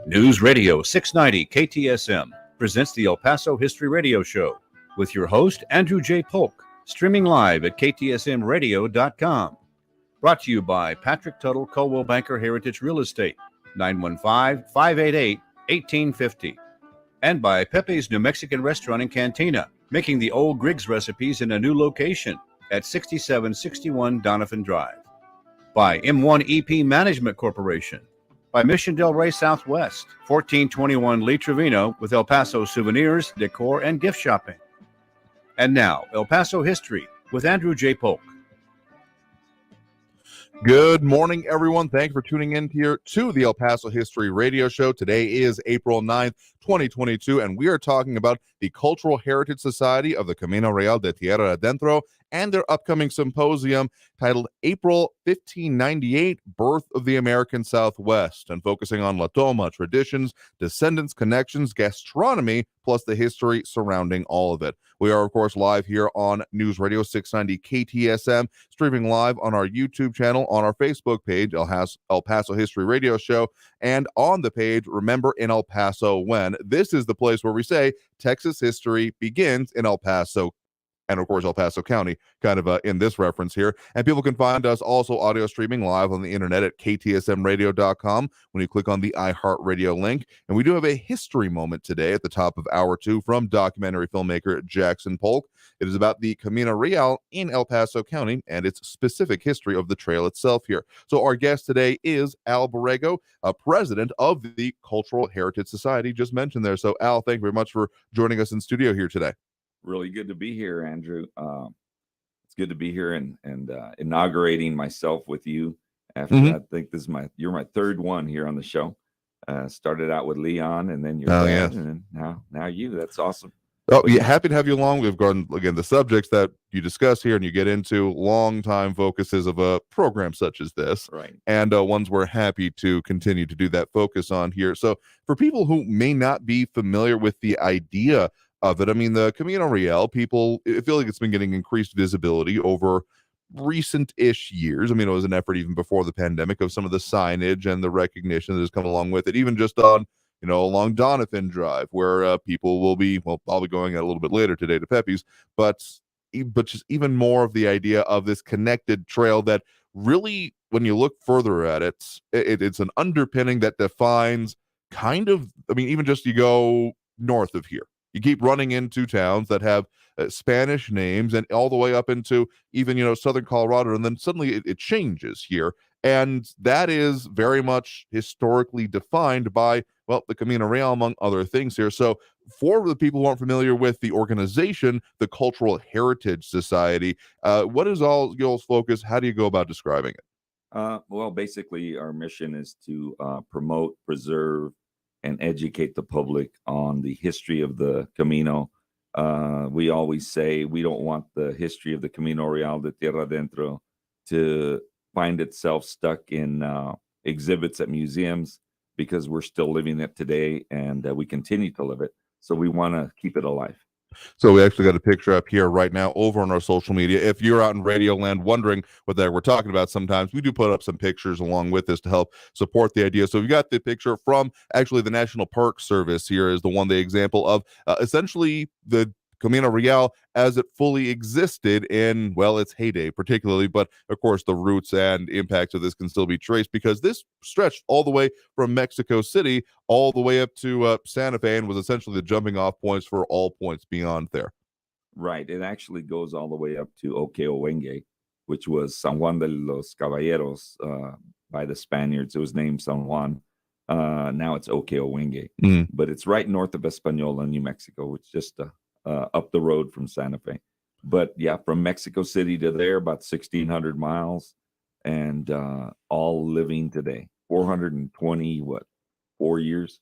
News Radio 690 KTSM presents the El Paso History Radio Show with your host, Andrew J. Polk, streaming live at ktsmradio.com. Brought to you by Patrick Tuttle Coldwell Banker Heritage Real Estate, 915-588-1850. And by Pepe's New Mexican Restaurant and Cantina, making the old Griggs recipes in a new location at 6761 Donovan Drive. By M1 EP Management Corporation. By Mission Del Rey Southwest, 1421 Lee Trevino with El Paso souvenirs, decor, and gift shopping. And now, El Paso History with Andrew J. Polk. Good morning, everyone. Thank you for tuning in here to the El Paso History Radio Show. Today is April 9th, 2022, and we are talking about the Cultural Heritage Society of the Camino Real de Tierra Adentro and their upcoming symposium titled April 1598, Birth of the American Southwest, and focusing on La Toma, traditions, descendants, connections, gastronomy, plus the history surrounding all of it. We are, of course, live here on News Radio 690 KTSM, streaming live on our YouTube channel, on our Facebook page, El Paso History Radio Show, and on the page, Remember in El Paso When. This is the place where we say Texas history begins in El Paso, and of course El Paso County, kind of in this reference here. And people can find us also audio streaming live on the internet at ktsmradio.com when you click on the iHeartRadio link. And we do have a history moment today at the top of hour 2 from documentary filmmaker Jackson Polk. It is about the Camino Real in El Paso County and its specific history of the trail itself here. So our guest today is Al Borrego, president of the Cultural Heritage Society, just mentioned there. So Al, thank you very much for joining us in studio here today. Really good to be here, Andrew. It's good to be here and inaugurating myself with you. After I think you're my third one here on the show. Started out with Leon, and then your dad, and then now you. That's awesome. Oh, yeah, happy to have you along. We've gone again the subjects that you discuss here, and you get into long time focuses of a program such as this, right? And ones we're happy to continue to do that focus on here. So, for people who may not be familiar with the idea of it, I mean, the Camino Real, I feel like it's been getting increased visibility over recent-ish years. I mean, it was an effort even before the pandemic of some of the signage and the recognition that has come along with it, even just on, along Donovan Drive, where people will be, I'll be going a little bit later today to Pepe's, but just even more of the idea of this connected trail that really, when you look further at it, it's an underpinning that defines kind of, I mean, even just you go north of here. You keep running into towns that have Spanish names and all the way up into even, southern Colorado. And then suddenly it changes here. And that is very much historically defined by, the Camino Real, among other things here. So for the people who aren't familiar with the organization, the Cultural Heritage Society, what is all y'all's focus? How do you go about describing it? Well, basically, our mission is to promote, preserve, and educate the public on the history of the Camino. We always say we don't want the history of the Camino Real de Tierra Adentro to find itself stuck in exhibits at museums, because we're still living it today, and we continue to live it. So we want to keep it alive. So we actually got a picture up here right now over on our social media. If you're out in Radio Land wondering what we're talking about, sometimes we do put up some pictures along with this to help support the idea. So we got the picture from actually the National Park Service here is the example of essentially the Camino Real as it fully existed in, its heyday particularly, but of course the roots and impacts of this can still be traced because this stretched all the way from Mexico City all the way up to Santa Fe and was essentially the jumping off points for all points beyond there. Right. It actually goes all the way up to Okeowenge, which was San Juan de los Caballeros by the Spaniards. It was named San Juan. Now it's Okeowenge, but it's right north of Española, New Mexico, which is just up the road from Santa Fe. But yeah, from Mexico City to there, about 1,600 miles, and all living today. 424 years.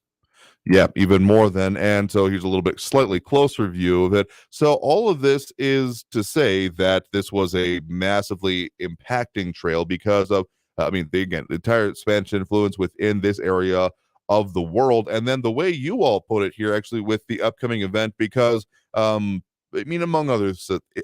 Yeah, even more than. And so here's a little bit slightly closer view of it. So all of this is to say that this was a massively impacting trail because of, the entire Spanish influence within this area of the world. And then the way you all put it here, actually, with the upcoming event, because I mean, among other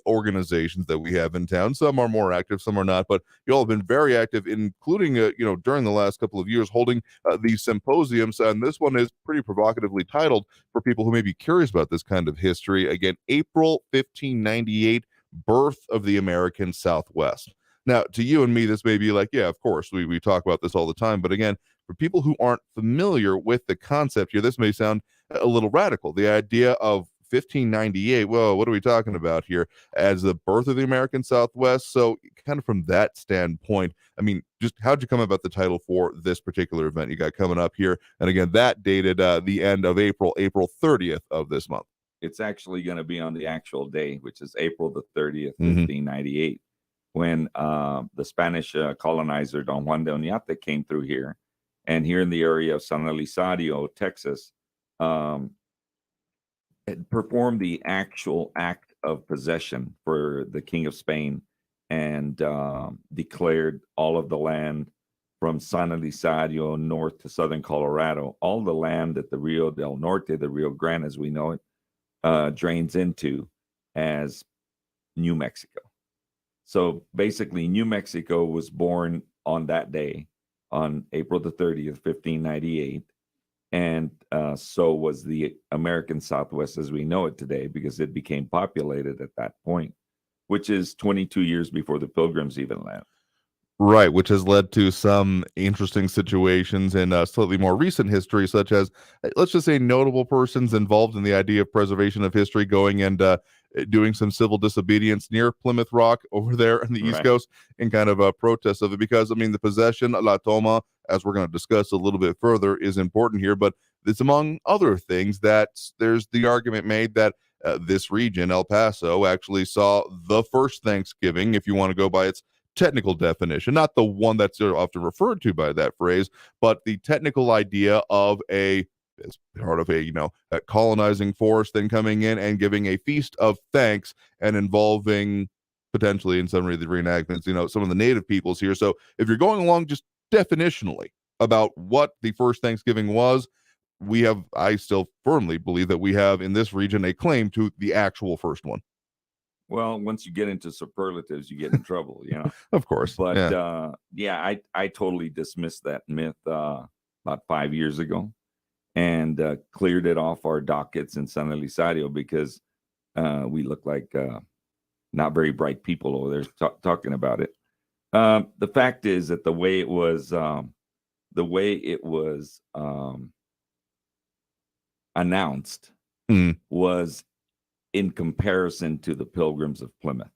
organizations that we have in town. Some are more active, some are not, but you all have been very active, including, during the last couple of years, holding these symposiums. And this one is pretty provocatively titled for people who may be curious about this kind of history. Again, April 1598, birth of the American Southwest. Now, to you and me, this may be like, yeah, of course, we talk about this all the time. But again, for people who aren't familiar with the concept here, this may sound a little radical. The idea of 1598, well, what are we talking about here? As the birth of the American Southwest. So kind of from that standpoint, I mean, just how'd you come about the title for this particular event you got coming up here? And again, that dated the end of April 30th of this month. It's actually going to be on the actual day, which is April the 30th, 1598, when the Spanish colonizer Don Juan de Oñate came through here. And here in the area of San Elizario, Texas, performed the actual act of possession for the King of Spain and declared all of the land from San Elizario north to southern Colorado, all the land that the Rio del Norte, the Rio Grande as we know it, drains into as New Mexico. So basically, New Mexico was born on that day, on April the 30th, 1598. And so was the American Southwest as we know it today, because it became populated at that point, which is 22 years before the Pilgrims even landed. Right, which has led to some interesting situations in slightly more recent history, such as, let's just say, notable persons involved in the idea of preservation of history going and doing some civil disobedience near Plymouth Rock over there on the East Coast in kind of a protest of it. Because, I mean, the possession, la toma, as we're going to discuss a little bit further, is important here. But it's among other things that there's the argument made that this region, El Paso, actually saw the first Thanksgiving, if you want to go by its technical definition, not the one that's often referred to by that phrase, but the technical idea of as part of a colonizing force then coming in and giving a feast of thanks and involving potentially in some of the reenactments, some of the native peoples here. So if you're going along just definitionally about what the first Thanksgiving was, I still firmly believe that we have in this region a claim to the actual first one. Well, once you get into superlatives, you get in trouble, Of course. But I totally dismissed that myth about 5 years ago and cleared it off our dockets in San Elizario because we look like not very bright people over there talking about it. The fact is that the way it was announced was in comparison to the Pilgrims of Plymouth.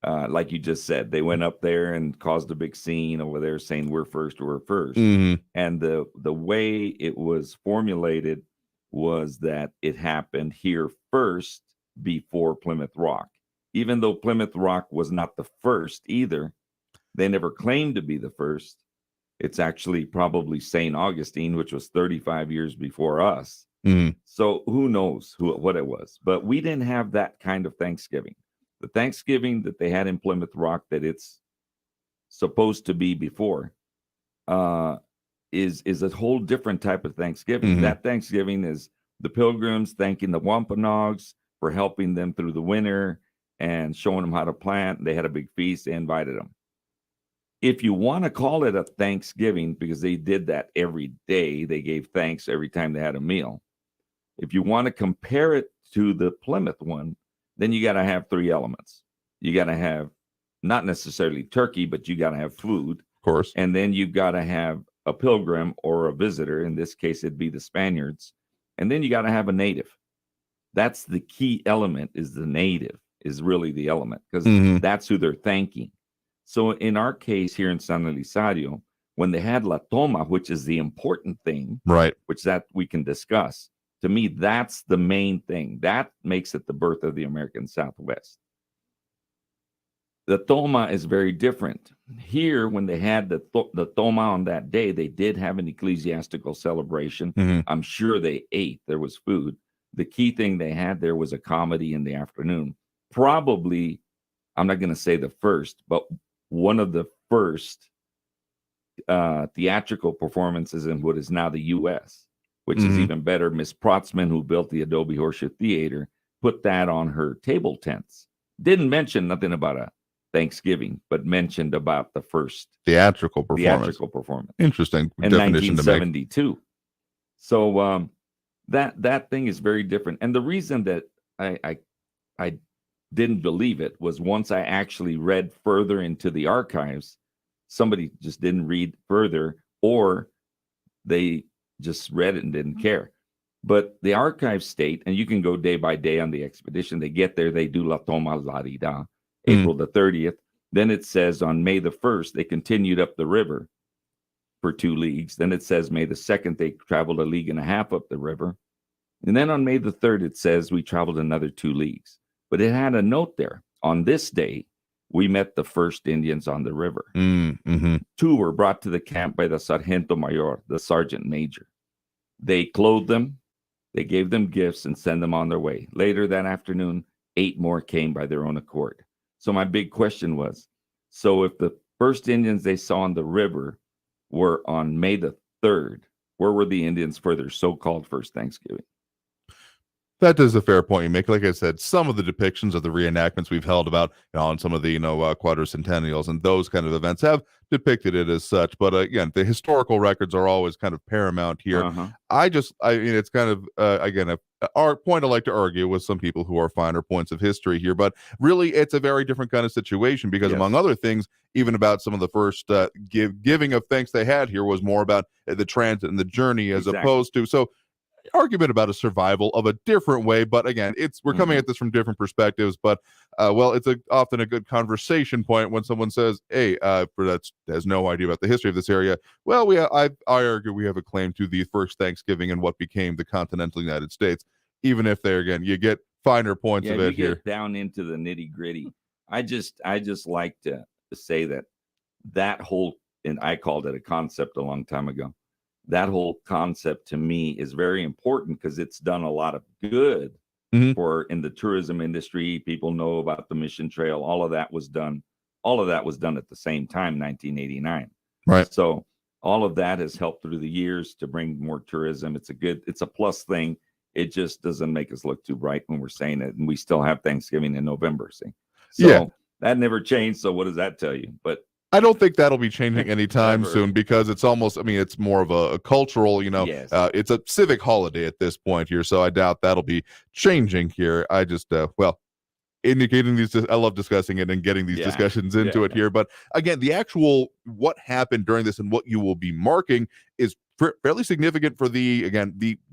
Like you just said, they went up there and caused a big scene over there saying we're first. And the way it was formulated was that it happened here first before Plymouth Rock. Even though Plymouth Rock was not the first either, they never claimed to be the first. It's actually probably St. Augustine, which was 35 years before us. So who knows what it was, but we didn't have that kind of Thanksgiving. The Thanksgiving that they had in Plymouth Rock that it's supposed to be before is a whole different type of Thanksgiving. That Thanksgiving is the Pilgrims thanking the Wampanoags for helping them through the winter and showing them how to plant. They had a big feast. They invited them. If you want to call it a Thanksgiving, because they did that every day, they gave thanks every time they had a meal. If you want to compare it to the Plymouth one, then you got to have three elements. You got to have not necessarily turkey, but you got to have food. Of course. And then you got to have a pilgrim or a visitor. In this case, it'd be the Spaniards. And then you got to have a native. That's the key element, is the native is really the element, because that's who they're thanking. So in our case here in San Elizario, when they had La Toma, which is the important thing, right, which that we can discuss, to me, that's the main thing. That makes it the birth of the American Southwest. The Toma is very different. Here, when they had the Toma on that day, they did have an ecclesiastical celebration. I'm sure they ate. There was food. The key thing they had there was a comedy in the afternoon. Probably, I'm not going to say the first, but one of the first theatrical performances in what is now the U.S., which is even better. Miss Protzman, who built the Adobe Horseshoe Theater, put that on her table tents. Didn't mention nothing about a Thanksgiving, but mentioned about the first theatrical performance. Interesting in definition to make. 1972. So that thing is very different. And the reason that I didn't believe it was once I actually read further into the archives, somebody just didn't read further, or they just read it and didn't care. But the archives state, and you can go day by day on the expedition, they get there, they do La Toma Larida, April the 30th. Then it says on May the 1st, they continued up the river for 2 leagues. Then it says May the 2nd, they traveled 1.5 leagues up the river. And then on May the 3rd, it says we traveled another 2 leagues. But it had a note there. On this day, we met the first Indians on the river. 2 were brought to the camp by the Sargento Mayor, the Sergeant Major. They clothed them, they gave them gifts, and sent them on their way. Later that afternoon, 8 more came by their own accord. So my big question was, so if the first Indians they saw on the river were on May the 3rd, where were the Indians for their so-called first Thanksgiving? That is a fair point you make. Like I said, some of the depictions of the reenactments we've held about, on some of the, quadricentennials and those kind of events have depicted it as such. But again, the historical records are always kind of paramount here. It's kind of, again, our point I like to argue with some people who are finer points of history here, but really it's a very different kind of situation because among other things, even about some of the first giving of thanks they had here was more about the transit and the journey as opposed to, so argument about a survival of a different way, but again, we're coming at this from different perspectives. But it's often a good conversation point when someone says, "Hey, that has no idea about the history of this area." Well, I argue we have a claim to the first Thanksgiving and what became the continental United States, even if there again you get finer points of it here. Get down into the nitty gritty. I just like to say that whole, and I called it a concept a long time ago. That whole concept to me is very important because it's done a lot of good for in the tourism industry. People know about the Mission Trail. All of that was done at the same time, 1989. Right. So all of that has helped through the years to bring more tourism. It's a plus thing. It just doesn't make us look too bright when we're saying it. And we still have Thanksgiving in November. So that never changed. So what does that tell you? But I don't think that'll be changing anytime soon because it's almost, it's more of a cultural, it's a civic holiday at this point here. So I doubt that'll be changing here. I just, indicating these, I love discussing it and getting these discussions into it here. But again, the actual, what happened during this and what you will be marking is fairly significant for the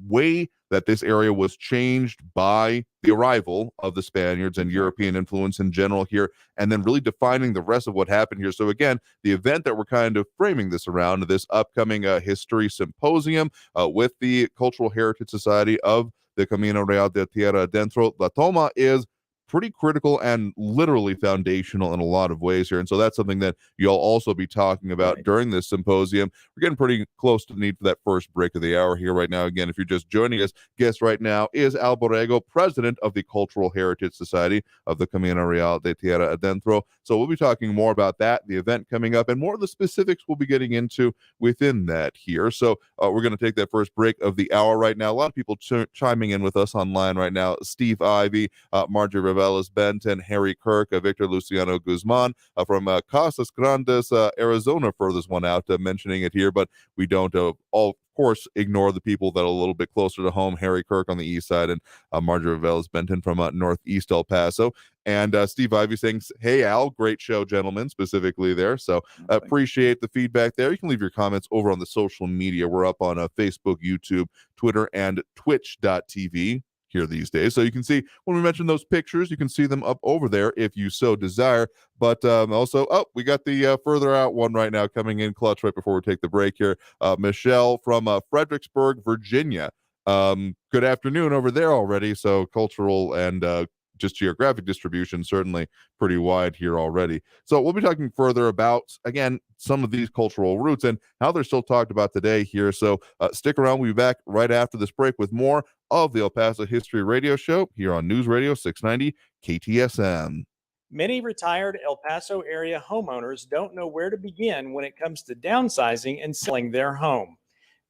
way that this area was changed by the arrival of the Spaniards and European influence in general here, and then really defining the rest of what happened here. So again, the event that we're kind of framing this around, this upcoming history symposium with the Cultural Heritage Society of the Camino Real de Tierra Adentro, La Toma, is pretty critical and literally foundational in a lot of ways here. And so that's something that you'll also be talking about during this symposium. We're getting pretty close to the need for that first break of the hour here right now. Again, if you're just joining us, guest right now is Al Borrego, president of the Cultural Heritage Society of the Camino Real de Tierra Adentro. So we'll be talking more about that, the event coming up, and more of the specifics we'll be getting into within that here. So we're going to take that first break of the hour right now. A lot of people chiming in with us online right now. Steve Ivy, Marjorie Benton, Harry Kirk, Victor Luciano Guzman from Casas Grandes, Arizona, for this one out, mentioning it here, but we don't all course ignore the people that are a little bit closer to home. Harry Kirk on the east side and Marjorie Benton from northeast El Paso. And Steve Ivy saying, "Hey Al, great show, gentlemen," specifically there. So appreciate the feedback there. You can leave your comments over on the social media. We're up on Facebook, YouTube, Twitter, and Twitch.tv here these days. So you can see when we mention those pictures, you can see them up over there if you so desire. But also, we got the further out one right now coming in clutch right before we take the break here. Michelle from Fredericksburg, Virginia. Good afternoon over there already. So cultural and just geographic distribution certainly pretty wide here already. So we'll be talking further about, again, some of these cultural roots and how they're still talked about today here. So stick around. We'll be back right after this break with more of the El Paso History Radio Show here on News Radio 690 KTSM. Many retired El Paso area homeowners don't know where to begin when it comes to downsizing and selling their home.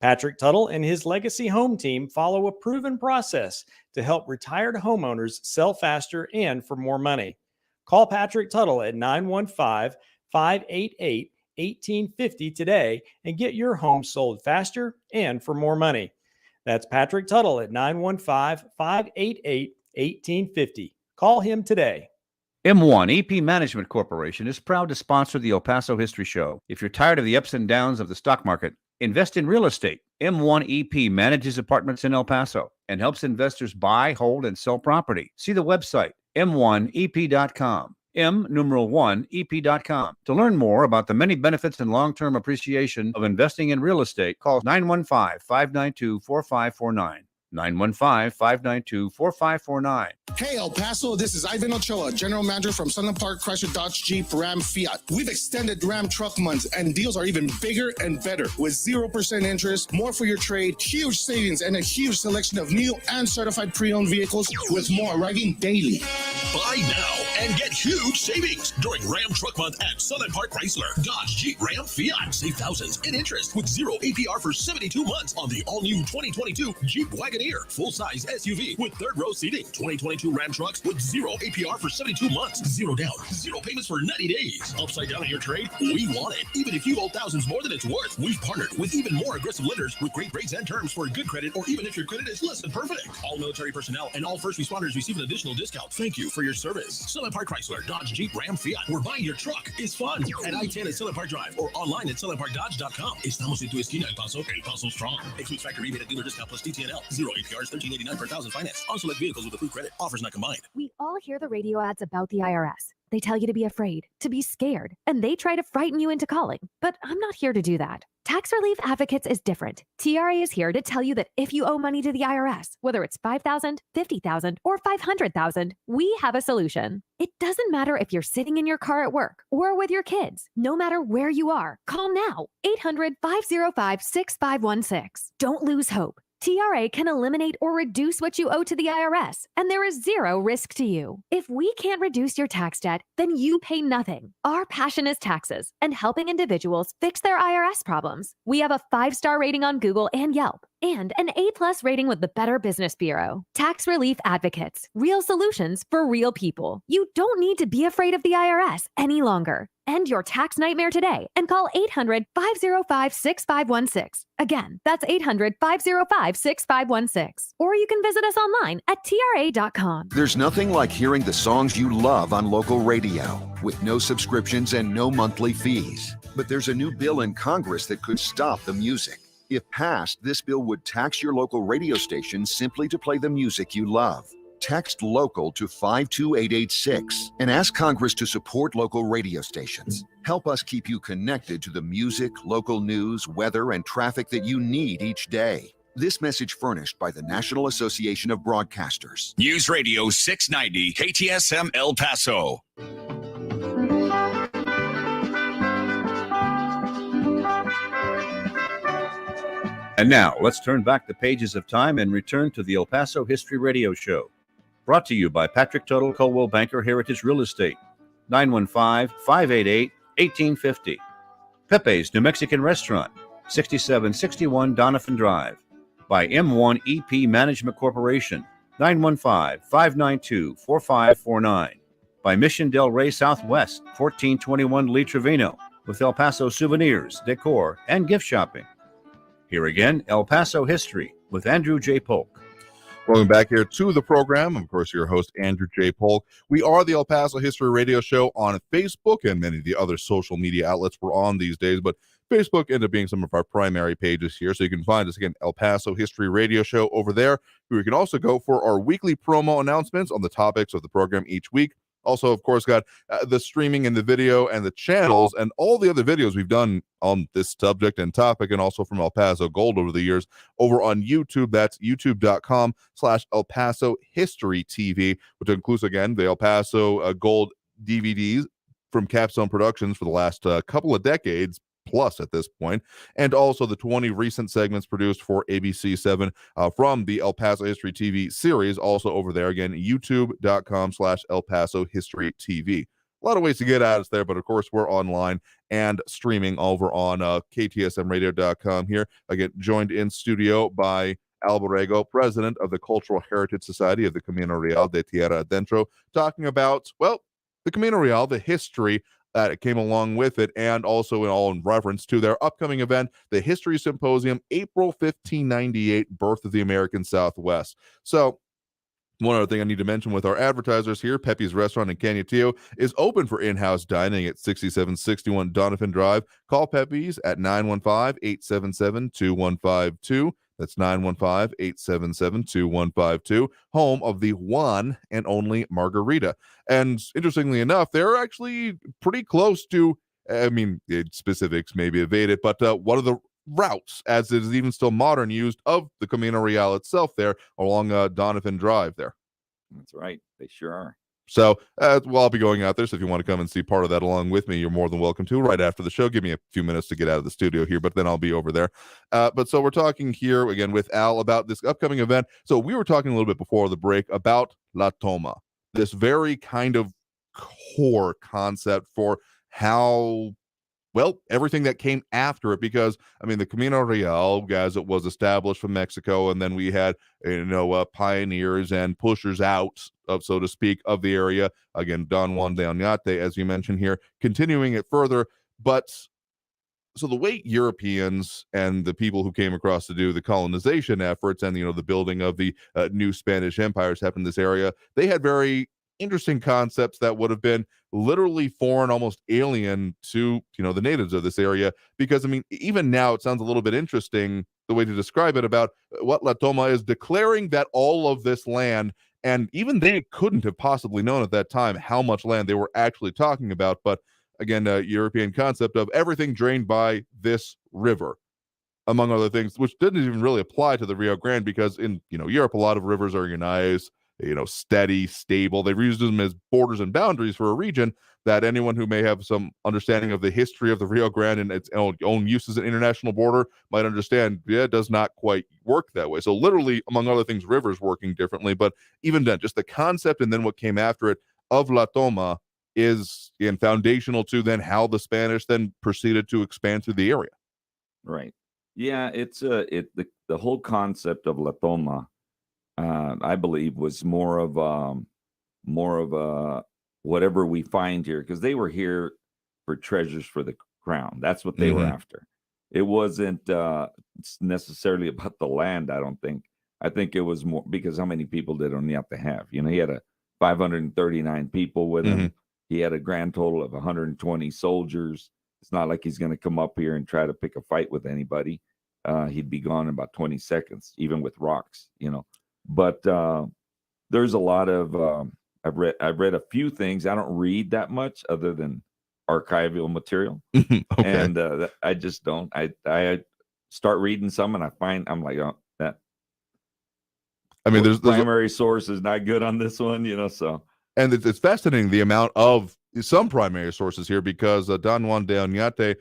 Patrick Tuttle and his Legacy Home team follow a proven process to help retired homeowners sell faster and for more money. Call Patrick Tuttle at 915-588-1850 today and get your home sold faster and for more money. That's Patrick Tuttle at 915-588-1850. Call him today. M1 EP Management Corporation is proud to sponsor the El Paso History Show. If you're tired of the ups and downs of the stock market, invest in real estate. M1 EP manages apartments in El Paso and helps investors buy, hold, and sell property. See the website, m1ep.com. M1ep.com. To learn more about the many benefits and long-term appreciation of investing in real estate, call 915-592-4549. 915-592-4549. Hey, El Paso, this is Ivan Ochoa, General Manager from Sunland Park Chrysler Dodge Jeep Ram Fiat. We've extended Ram truck months and deals are even bigger and better with 0% interest, more for your trade, huge savings, and a huge selection of new and certified pre-owned vehicles with more arriving daily. Buy now and get huge savings during Ram Truck Month at Sunland Park Chrysler Dodge Jeep Ram Fiat. Save thousands in interest with 0 APR for 72 months on the all-new 2022 Jeep Wagoneer, full-size SUV with third-row seating. 2022 Ram trucks with 0 APR for 72 months. 0 down, 0 payments for 90 days. Upside down on your trade? We want it. Even if you owe thousands more than it's worth, we've partnered with even more aggressive lenders with great rates and terms for good credit, or even if your credit is less than perfect. All military personnel and all first responders receive an additional discount. Thank you for your service. Sunland Park Chrysler Dodge Jeep Ram Fiat, where buying your truck is fun. At I-10 at Sunland Park Drive or online at sunlandparkdodge.com. Estamos en tu esquina, El Paso, El Paso Strong. Excludes factory rebate at dealer discount plus DTNL. 0 APR is $13.89 per thousand finance. On select vehicles with approved credit. Offers not combined. We all hear the radio ads about the IRS. They tell you to be afraid, to be scared, and they try to frighten you into calling. But I'm not here to do that. Tax Relief Advocates is different. TRA is here to tell you that if you owe money to the IRS, whether it's $5,000, $50,000, or $500,000, we have a solution. It doesn't matter if you're sitting in your car at work or with your kids. No matter where you are, call now. 800-505-6516. Don't lose hope. TRA can eliminate or reduce what you owe to the IRS, and there is zero risk to you. If we can't reduce your tax debt, then you pay nothing. Our passion is taxes and helping individuals fix their IRS problems. We have a 5-star rating on Google and Yelp, and an A+ rating with the Better Business Bureau. Tax Relief Advocates, real solutions for real people. You don't need to be afraid of the IRS any longer. End your tax nightmare today and call 800-505-6516. Again, that's 800-505-6516. Or you can visit us online at tra.com. There's nothing like hearing the songs you love on local radio with no subscriptions and no monthly fees. But there's a new bill in Congress that could stop the music. If passed, this bill would tax your local radio station simply to play the music you love. Text LOCAL to 52886 and ask Congress to support local radio stations. Help us keep you connected to the music, local news, weather, and traffic that you need each day. This message furnished by the National Association of Broadcasters. News Radio 690 KTSM El Paso. And now, let's turn back the pages of time and return to the El Paso History Radio Show. Brought to you by Patrick Tuttle, Coldwell Banker Heritage Real Estate, 915-588-1850. Pepe's New Mexican Restaurant, 6761 Donovan Drive. By M1 EP Management Corporation, 915-592-4549. By Mission Del Rey Southwest, 1421 Lee Trevino, with El Paso souvenirs, decor, and gift shopping. Here again, El Paso History with Andrew J. Polk. Welcome back here to the program. Of course, your host, Andrew J. Polk. We are the El Paso History Radio Show on Facebook and many of the other social media outlets we're on these days, but Facebook ended up being some of our primary pages here. So you can find us again, El Paso History Radio Show over there. You can also go for our weekly promo announcements on the topics of the program each week. Also, of course, got the streaming and the video and the channels and all the other videos we've done on this subject and topic, and also from El Paso Gold over the years over on YouTube. That's youtube.com/El Paso History TV, which includes, again, the El Paso Gold DVDs from Capstone Productions for the last couple of decades plus at this point, and also the 20 recent segments produced for ABC7 from the El Paso History TV series, also over there. Again, youtube.com/El Paso History TV. A lot of ways to get at us there, but of course we're online and streaming over on KTSMradio.com here. Again, joined in studio by Borrego, president of the Cultural Heritage Society of the Camino Real de Tierra Adentro, talking about, well, the Camino Real, the history that came along with it, and also in reference to their upcoming event, the History Symposium, April 1598, Birth of the American Southwest. So, one other thing I need to mention with our advertisers here, Pepe's Restaurant in Canutillo is open for in-house dining at 6761 Donovan Drive. Call Pepe's at 915-877-2152. That's 915-877-2152, home of the one and only margarita. And interestingly enough, they're actually pretty close to, specifics may be evaded, but one of the routes, as it is even still modern, used of the Camino Real itself there along Donovan Drive there. That's right. They sure are. So, I'll be going out there, so if you want to come and see part of that along with me, you're more than welcome to right after the show. Give me a few minutes to get out of the studio here, but then I'll be over there. But so we're talking here again with Al about this upcoming event. So we were talking a little bit before the break about La Toma, this very kind of core concept for how, well, everything that came after it, because the Camino Real, as it was established from Mexico, and then we had pioneers and pushers out of, so to speak, of the area. Again, Don Juan de Oñate, as you mentioned here, continuing it further. But so the way Europeans and the people who came across to do the colonization efforts and the building of the new Spanish empires happened in this area, they had very interesting concepts that would have been literally foreign, almost alien to the natives of this area, because even now it sounds a little bit interesting the way to describe it about what La Toma is declaring that all of this land, and even they couldn't have possibly known at that time how much land they were actually talking about, but again, a European concept of everything drained by this river, among other things, which didn't even really apply to the Rio Grande, because in Europe a lot of rivers are nice, steady, stable. They've used them as borders and boundaries for a region that anyone who may have some understanding of the history of the Rio Grande and its own use as an international border might understand, it does not quite work that way. So literally, among other things, rivers working differently, but even then, just the concept and then what came after it of La Toma is foundational to then how the Spanish then proceeded to expand through the area. Right. Yeah, it's the whole concept of La Toma, I believe, was more of a whatever we find here, because they were here for treasures for the crown. That's what they were after. It wasn't necessarily about the land, I don't think. I think it was more because how many people did Oñate have? He had 539 people with him. He had a grand total of 120 soldiers. It's not like he's going to come up here and try to pick a fight with anybody. He'd be gone in about 20 seconds, even with rocks, But there's a lot of I've read a few things. I don't read that much other than archival material, okay. And I just don't. I start reading some, and I'm like, oh, that. There's primary source is not good on this one, So, and it's fascinating the amount of some primary sources here, because Don Juan de Oñate,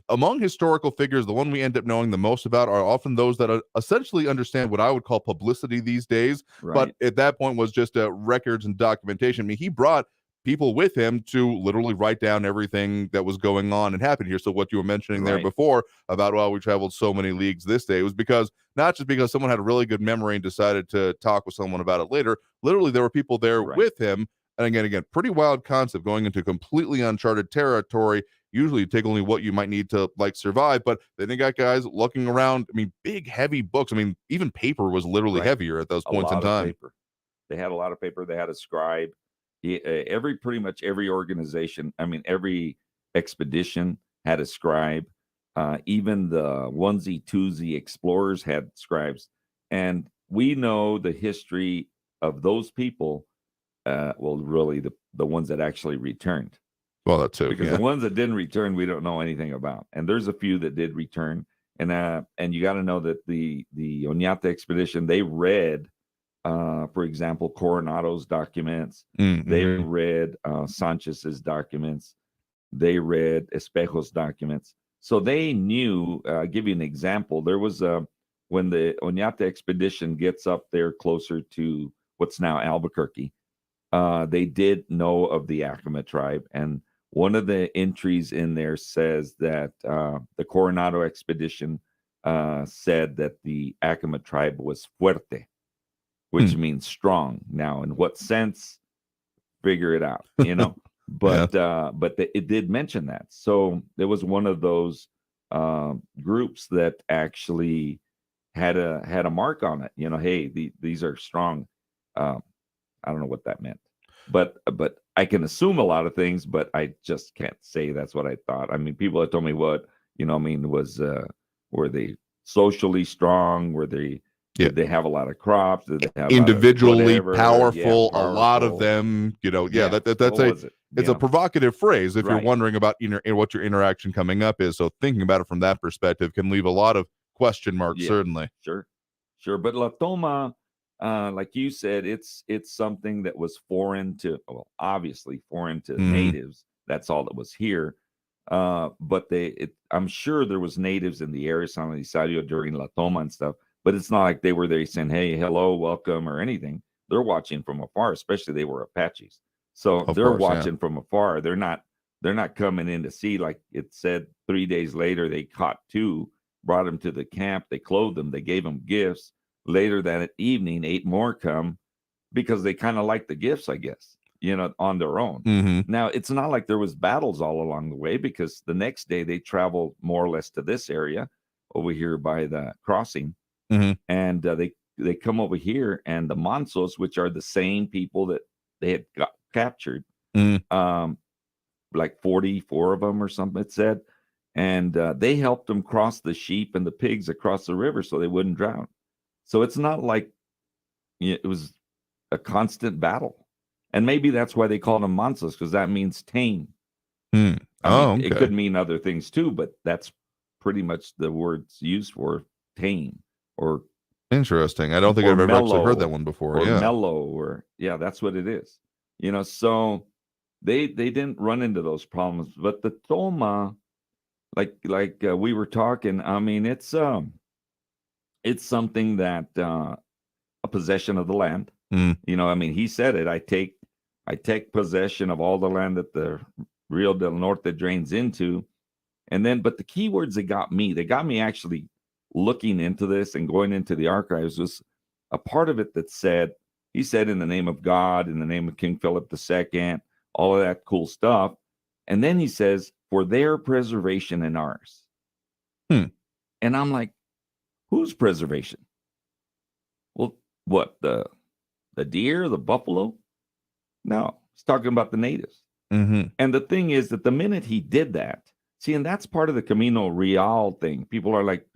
among historical figures, the one we end up knowing the most about are often those that essentially understand what I would call publicity these days. Right. But at that point was just records and documentation. He brought people with him to literally write down everything that was going on and happened here. So what you were mentioning there before about, well, we traveled so many leagues this day, it was because not just because someone had a really good memory and decided to talk with someone about it later. Literally, there were people there with him. And again, pretty wild concept, going into completely uncharted territory. Usually you take only what you might need to survive, but then you got guys looking around. Big, heavy books. Even paper was literally heavier at those points in time. Paper. They had a lot of paper. They had a scribe. Pretty much every organization, every expedition had a scribe. Even the onesie twosie explorers had scribes. And we know the history of those people. Really the ones that actually returned. Well, that too. Because the ones that didn't return, we don't know anything about. And there's a few that did return. And you got to know that the Oñate expedition, they read, for example, Coronado's documents. They read Sanchez's documents. They read Espejo's documents. So they knew. I'll give you an example. There was when the Oñate expedition gets up there closer to what's now Albuquerque, they did know of the Acoma tribe. And one of the entries in there says that the Coronado expedition said that the Acoma tribe was fuerte, which means strong. Now, in what sense? Figure it out, But it did mention that. So there was one of those groups that actually had a mark on it. Hey, these are strong. I don't know what that meant, but I can assume a lot of things, but I just can't say that's what I thought. I mean, people have told me what was were they socially strong? Were they? Did they have a lot of crops? Did they have individually powerful? A lot of them, it's a provocative phrase if you're wondering about what your interaction coming up is. So thinking about it from that perspective can leave a lot of question marks, certainly. Sure. But La Toma, like you said, it's something that was obviously foreign to natives. That's all that was here. But I'm sure there was natives in the area, San Elizario, during La Toma and stuff. But it's not like they were there saying, hey, hello, welcome, or anything. They're watching from afar, especially they were Apaches. So they're watching from afar. They're not coming in to see. Like it said 3 days later, they caught 2, brought them to the camp. They clothed them. They gave them gifts. Later that evening, 8 more come because they kind of like the gifts, I guess, on their own. Now, it's not like there was battles all along the way, because the next day they traveled more or less to this area over here by the crossing. And they come over here, and the Mansos, which are the same people that they had got captured, like 44 of them or something, it said, and they helped them cross the sheep and the pigs across the river so they wouldn't drown. So it's not like it was a constant battle, and maybe that's why they called them Mansos, because that means tame. It could mean other things too, but that's pretty much the words used for tame. Or interesting. I don't think I've ever actually heard that one before. Or mellow, or that's what it is. So they didn't run into those problems. But the Toma, like we were talking, I mean, it's something that a possession of the land. I mean, he said it. I take possession of all the land that the Rio del Norte drains into. And then, but the key words that got me actually looking into this and going into the archives was a part of it that he said, in the name of God, in the name of King Philip II, all of that cool stuff. And then he says, for their preservation and ours. And I'm like, whose preservation? Well, what, the deer, the buffalo? No, he's talking about the natives. And the thing is that the minute he did that, and that's part of the Camino Real thing. People are like,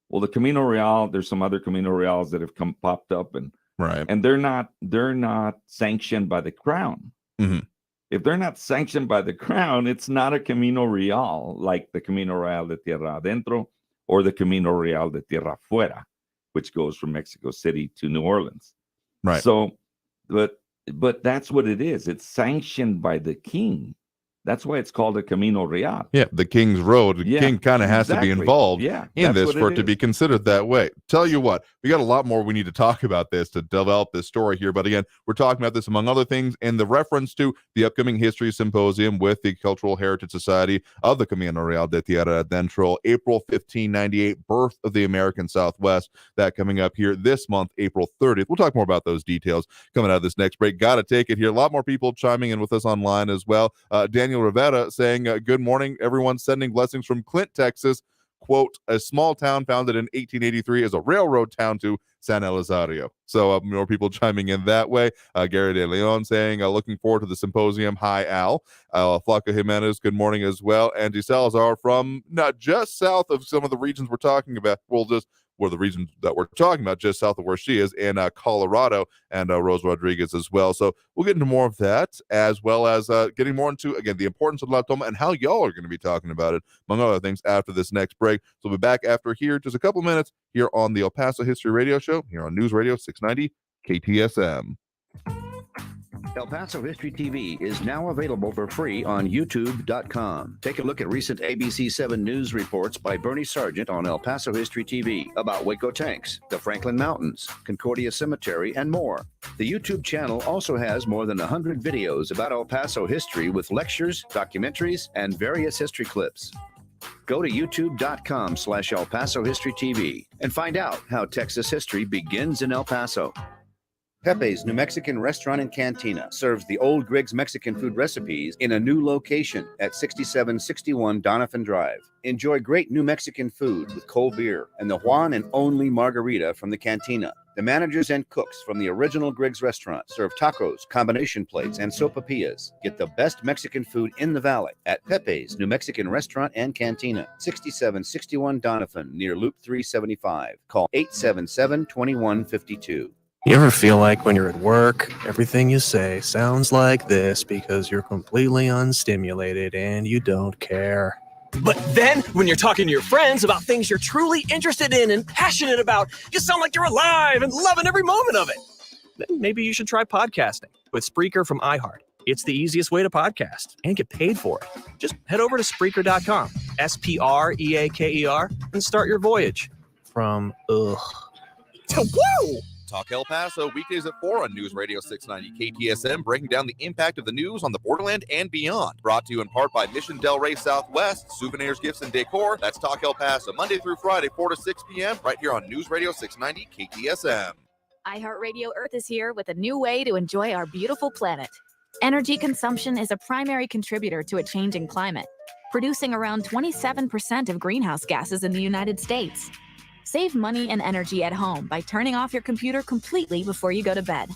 well, the Camino Real, there's some other Camino Reals that have popped up, and they're not sanctioned by the crown. If they're not sanctioned by the crown, it's not a Camino Real like the Camino Real de Tierra Adentro or the Camino Real de Tierra Fuera, which goes from Mexico City to New Orleans. So, but that's what it is. It's sanctioned by the king. That's why it's called a Camino Real. Yeah, the King's Road. The king kind of has to be involved in this for it to be considered that way. Tell you what, we got a lot more we need to talk about this to develop this story here. But again, we're talking about this among other things in the reference to the upcoming history symposium with the Cultural Heritage Society of the Camino Real de Tierra Adentro, April 1598, birth of the American Southwest. That coming up here this month, April 30th. We'll talk more about those details coming out of this next break. Got to take it here. A lot more people chiming in with us online as well. Daniel Rivera saying, good morning, everyone, sending blessings from Clint, Texas. Quote, a small town founded in 1883 as a railroad town to San Elizario. So more people chiming in that way. Gary De Leon saying, looking forward to the symposium. Hi, Al. Flaca Jimenez, good morning as well. Andy Salazar from not just south of some of the regions we're talking about, where the regions that we're talking about, just south of where she is in Colorado, and Rose Rodriguez as well. So we'll get into more of that, as well as getting more into, again, the importance of La Toma and how y'all are going to be talking about it, among other things, after this next break. So we'll be back after here, just a couple minutes, here on the El Paso History Radio Show, here on News Radio 690 KTSM. El Paso History TV is now available for free on YouTube.com. Take a look at recent ABC 7 news reports by Bernie Sargent on El Paso History TV about Waco tanks, the Franklin Mountains, Concordia Cemetery, and more. The YouTube channel also has more than 100 videos about El Paso history with lectures, documentaries, and various history clips. Go to youtube.com/El Paso History TV and find out how Texas history begins in El Paso. Pepe's New Mexican Restaurant and Cantina serves the old Griggs Mexican food recipes in a new location at 6761 Donovan Drive. Enjoy great New Mexican food with cold beer and the one and only margarita from the cantina. The managers and cooks from the original Griggs restaurant serve tacos, combination plates, and sopapillas. Get the best Mexican food in the valley at Pepe's New Mexican Restaurant and Cantina, 6761 Donovan, near Loop 375. Call 877-2152. You ever feel like when you're at work, everything you say sounds like this because you're completely unstimulated and you don't care? But then, when you're talking to your friends about things you're truly interested in and passionate about, you sound like you're alive and loving every moment of it. Then maybe you should try podcasting with Spreaker from iHeart. It's the easiest way to podcast and get paid for it. Just head over to Spreaker.com, Spreaker, and start your voyage from ugh to woo! Talk El Paso, weekdays at 4 on News Radio 690 KTSM, breaking down the impact of the news on the borderland and beyond. Brought to you in part by Mission Del Rey Southwest, souvenirs, gifts, and decor. That's Talk El Paso, Monday through Friday, 4 to 6 p.m., right here on News Radio 690 KTSM. iHeartRadio Earth is here with a new way to enjoy our beautiful planet. Energy consumption is a primary contributor to a changing climate, producing around 27% of greenhouse gases in the United States. Save money and energy at home by turning off your computer completely before you go to bed.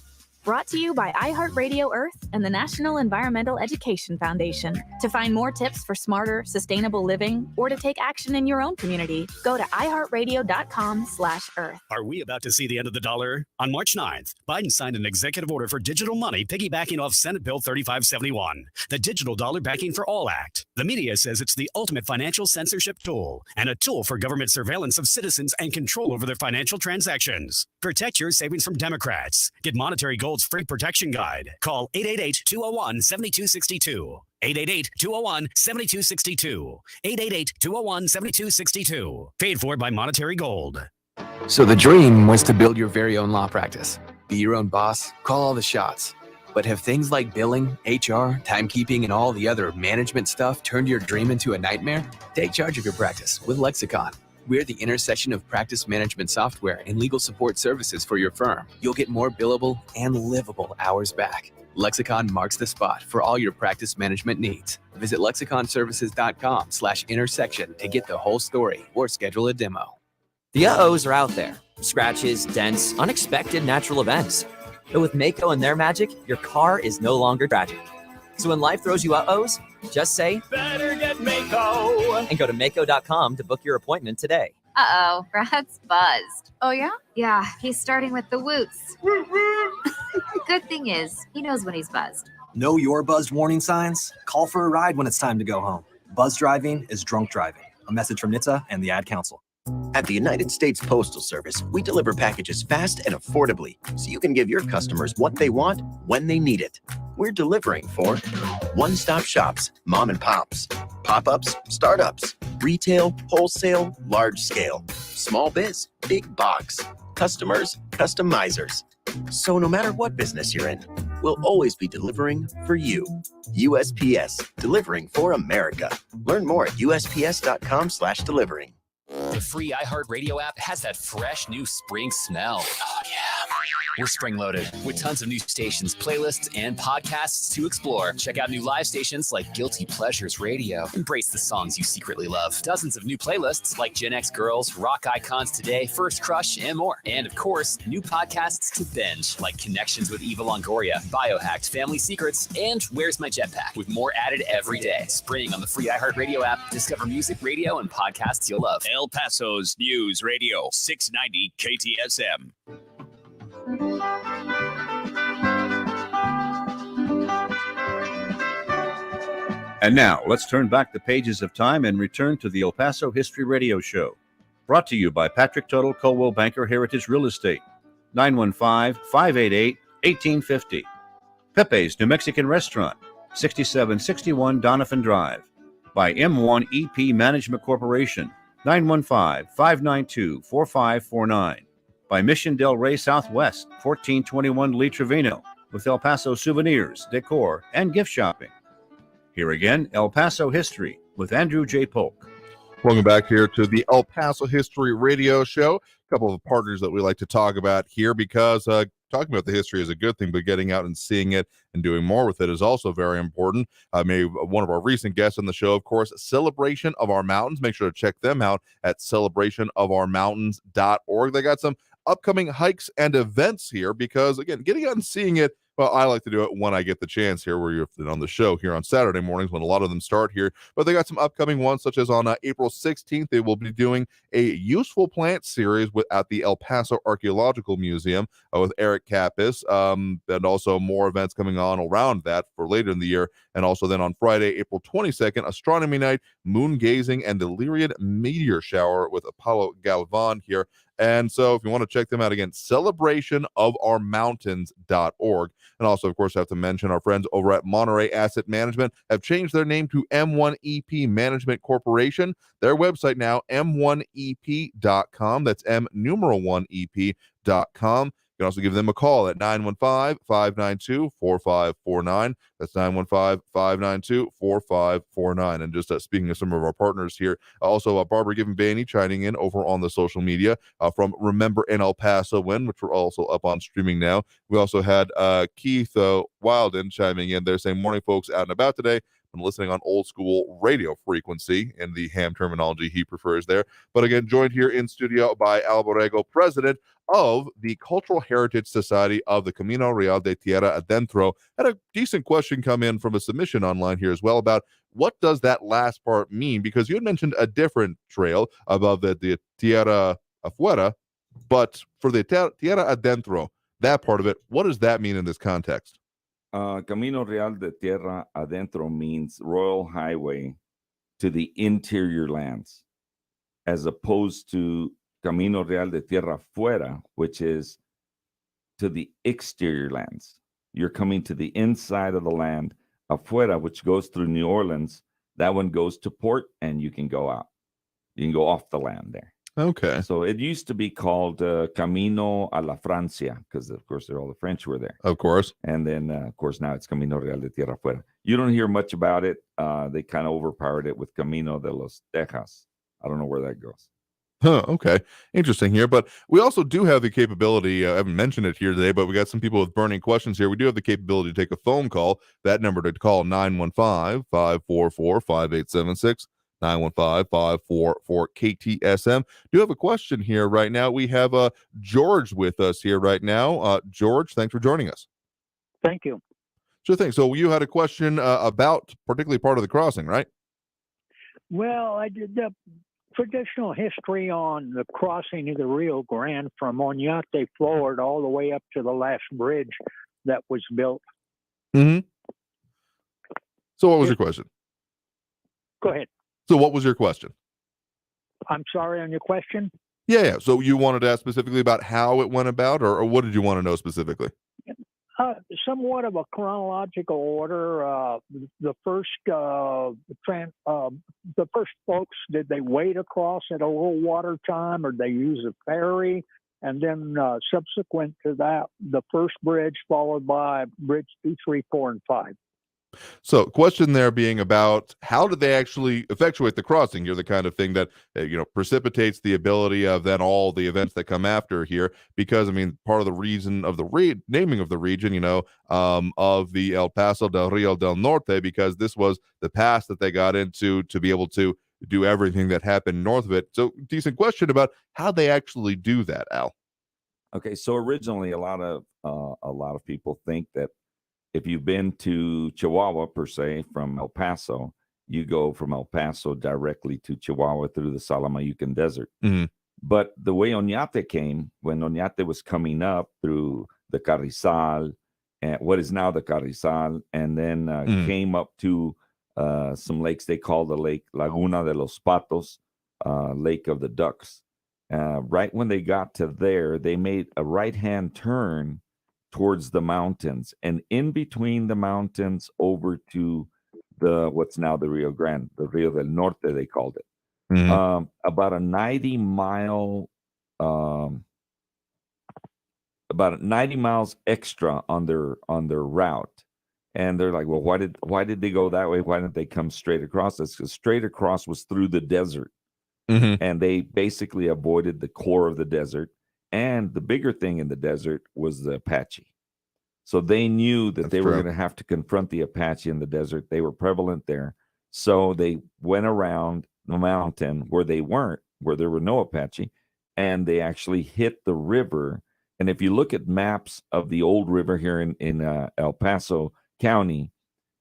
Brought to you by iHeartRadio Earth and the National Environmental Education Foundation. To find more tips for smarter, sustainable living or to take action in your own community, go to iHeartRadio.com/Earth. Are we about to see the end of the dollar? On March 9th, Biden signed an executive order for digital money piggybacking off Senate Bill 3571, the Digital Dollar Backing for All Act. The media says it's the ultimate financial censorship tool and a tool for government surveillance of citizens and control over their financial transactions. Protect your savings from Democrats. Get Monetary Gold's free protection guide. Call 888-201-7262. 888-201-7262. 888-201-7262. Paid for by Monetary Gold. So the dream was to build your very own law practice. Be your own boss, call all the shots. But have things like billing, HR, timekeeping, and all the other management stuff turned your dream into a nightmare? Take charge of your practice with Lexicon. We're the intersection of practice management software and legal support services for your firm. You'll get more billable and livable hours back. Lexicon marks the spot for all your practice management needs. Visit lexiconservices.com/intersection to get the whole story or schedule a demo. The uh-ohs are out there. Scratches, dents, unexpected natural events. But with Mako and their magic, your car is no longer tragic. So when life throws you uh-ohs, just say, better get Mako! And go to Mako.com to book your appointment today. Uh-oh, Brad's buzzed. Oh, yeah? Yeah, he's starting with the woots. Good thing is, he knows when he's buzzed. Know your buzzed warning signs? Call for a ride when it's time to go home. Buzz driving is drunk driving. A message from NHTSA and the Ad Council. At the United States Postal Service, we deliver packages fast and affordably so you can give your customers what they want when they need it. We're delivering for one-stop shops, mom and pops, pop-ups, startups, retail, wholesale, large scale, small biz, big box, customers, customizers. So no matter what business you're in, we'll always be delivering for you. USPS, delivering for America. Learn more at USPS.com/delivering. The free iHeartRadio app has that fresh new spring smell. Oh, yeah. We're spring loaded with tons of new stations, playlists, and podcasts to explore. Check out new live stations like Guilty Pleasures Radio. Embrace the songs you secretly love. Dozens of new playlists like Gen X Girls, Rock Icons Today, First Crush, and more. And of course, new podcasts to binge like Connections with Eva Longoria, Biohacked, Family Secrets, and Where's My Jetpack, with more added every day. Spring on the free iHeartRadio app. Discover music, radio, and podcasts you'll love. El Paso's News Radio 690 KTSM. And now, let's turn back the pages of time and return to the El Paso History Radio Show. Brought to you by Patrick Tuttle, Coldwell Banker Heritage Real Estate, 915-588-1850. Pepe's New Mexican Restaurant, 6761 Donovan Drive. By M1 EP Management Corporation, 915-592-4549. By Mission Del Rey Southwest, 1421 Lee Trevino, with El Paso souvenirs, decor, and gift shopping. Here again, El Paso History with Andrew J. Polk. Welcome back here to the El Paso History Radio Show. A couple of partners that we like to talk about here because talking about the history is a good thing, but getting out and seeing it and doing more with it is also very important. Maybe one of our recent guests on the show, of course, Celebration of Our Mountains. Make sure to check them out at celebrationofourmountains.org. They got some upcoming hikes and events here because, again, getting out and seeing it, well, I like to do it when I get the chance here, where you're on the show here on Saturday mornings when a lot of them start here. But they got some upcoming ones, such as on April 16th, they will be doing a useful plant series at the El Paso Archaeological Museum with Eric Kappas, and also more events coming on around that for later in the year. And also then on Friday, April 22nd, Astronomy Night, Moon Gazing, and the Lyrian Meteor Shower with Apollo Galvan here. And so if you want to check them out again, celebrationofourmountains.org. And also, of course, I have to mention our friends over at Monterey Asset Management have changed their name to M1EP Management Corporation. Their website now, m1ep.com. That's M1EP.com. You can also give them a call at 915-592-4549. That's 915-592-4549. And just speaking of some of our partners here, also Barbara Givenbaney chiming in over on the social media from Remember in El Paso When, which we're also up on streaming now. We also had Keith Wilden chiming in there saying, morning folks out and about today. I'm listening on old school radio frequency in the ham terminology he prefers there. But again, joined here in studio by Al Borrego, president of the Cultural Heritage Society of the Camino Real de Tierra Adentro. Had a decent question come in from a submission online here as well about what does that last part mean? Because you had mentioned a different trail above the Tierra Afuera, but for the Tierra Adentro, that part of it, what does that mean in this context? Camino Real de Tierra Adentro means Royal Highway to the interior lands, as opposed to Camino Real de Tierra Fuera, which is to the exterior lands. You're coming to the inside of the land. Afuera, which goes through New Orleans, that one goes to port, and you can go out. You can go off the land there. Okay. So it used to be called Camino a la Francia, because, of course, all the French were there. Of course. And then, of course, now it's Camino Real de Tierra Fuera. You don't hear much about it. They kind of overpowered it with Camino de los Tejas. I don't know where that goes. Huh, okay. Interesting here. But we also do have the capability, I haven't mentioned it here today, but we got some people with burning questions here. We do have the capability to take a phone call. That number to call, 915-544-5876. 915-544-KTSM. Do have a question here right now. We have George with us here right now. George, thanks for joining us. Thank you. Sure thing. So you had a question about particularly part of the crossing, right? Well, I did the traditional history on the crossing of the Rio Grande from Oñate, Florida, all the way up to the last bridge that was built. Mm-hmm. So what was your question? Go ahead. So what was your question? I'm sorry, on your question? Yeah. So you wanted to ask specifically about how it went about, or what did you want to know specifically? Somewhat of a chronological order. The first folks, did they wade across at a low water time, or they use a ferry? And then subsequent to that, the first bridge followed by bridge 2, 3, 4, and 5. So question there being about how did they actually effectuate the crossing? You're the kind of thing that, precipitates the ability of then all the events that come after here, because, I mean, part of the reason of the naming of the region, of the El Paso del Rio del Norte, because this was the pass that they got into to be able to do everything that happened north of it. So decent question about how they actually do that, Al. Okay. So originally a lot of people think that if you've been to Chihuahua, per se, from El Paso, you go from El Paso directly to Chihuahua through the Salamayucan Desert. Mm-hmm. But the way Oñate came, when Oñate was coming up through the Carrizal, and what is now the Carrizal, and then came up to some lakes they call the lake Laguna de los Patos, Lake of the Ducks. Right when they got to there, they made a right-hand turn towards the mountains, and in between the mountains over to what's now the Rio Grande, the Rio del Norte, they called it. Mm-hmm. About a 90 miles extra on their route. And they're like, well, why did they go that way? Why didn't they come straight across? That's because straight across was through the desert. and they basically avoided the core of the desert. And the bigger thing in the desert was the Apache. So they knew that they were going to have to confront the Apache in the desert. They were prevalent there. So they went around the mountain where they weren't, where there were no Apache, and they actually hit the river. And if you look at maps of the old river here in El Paso County,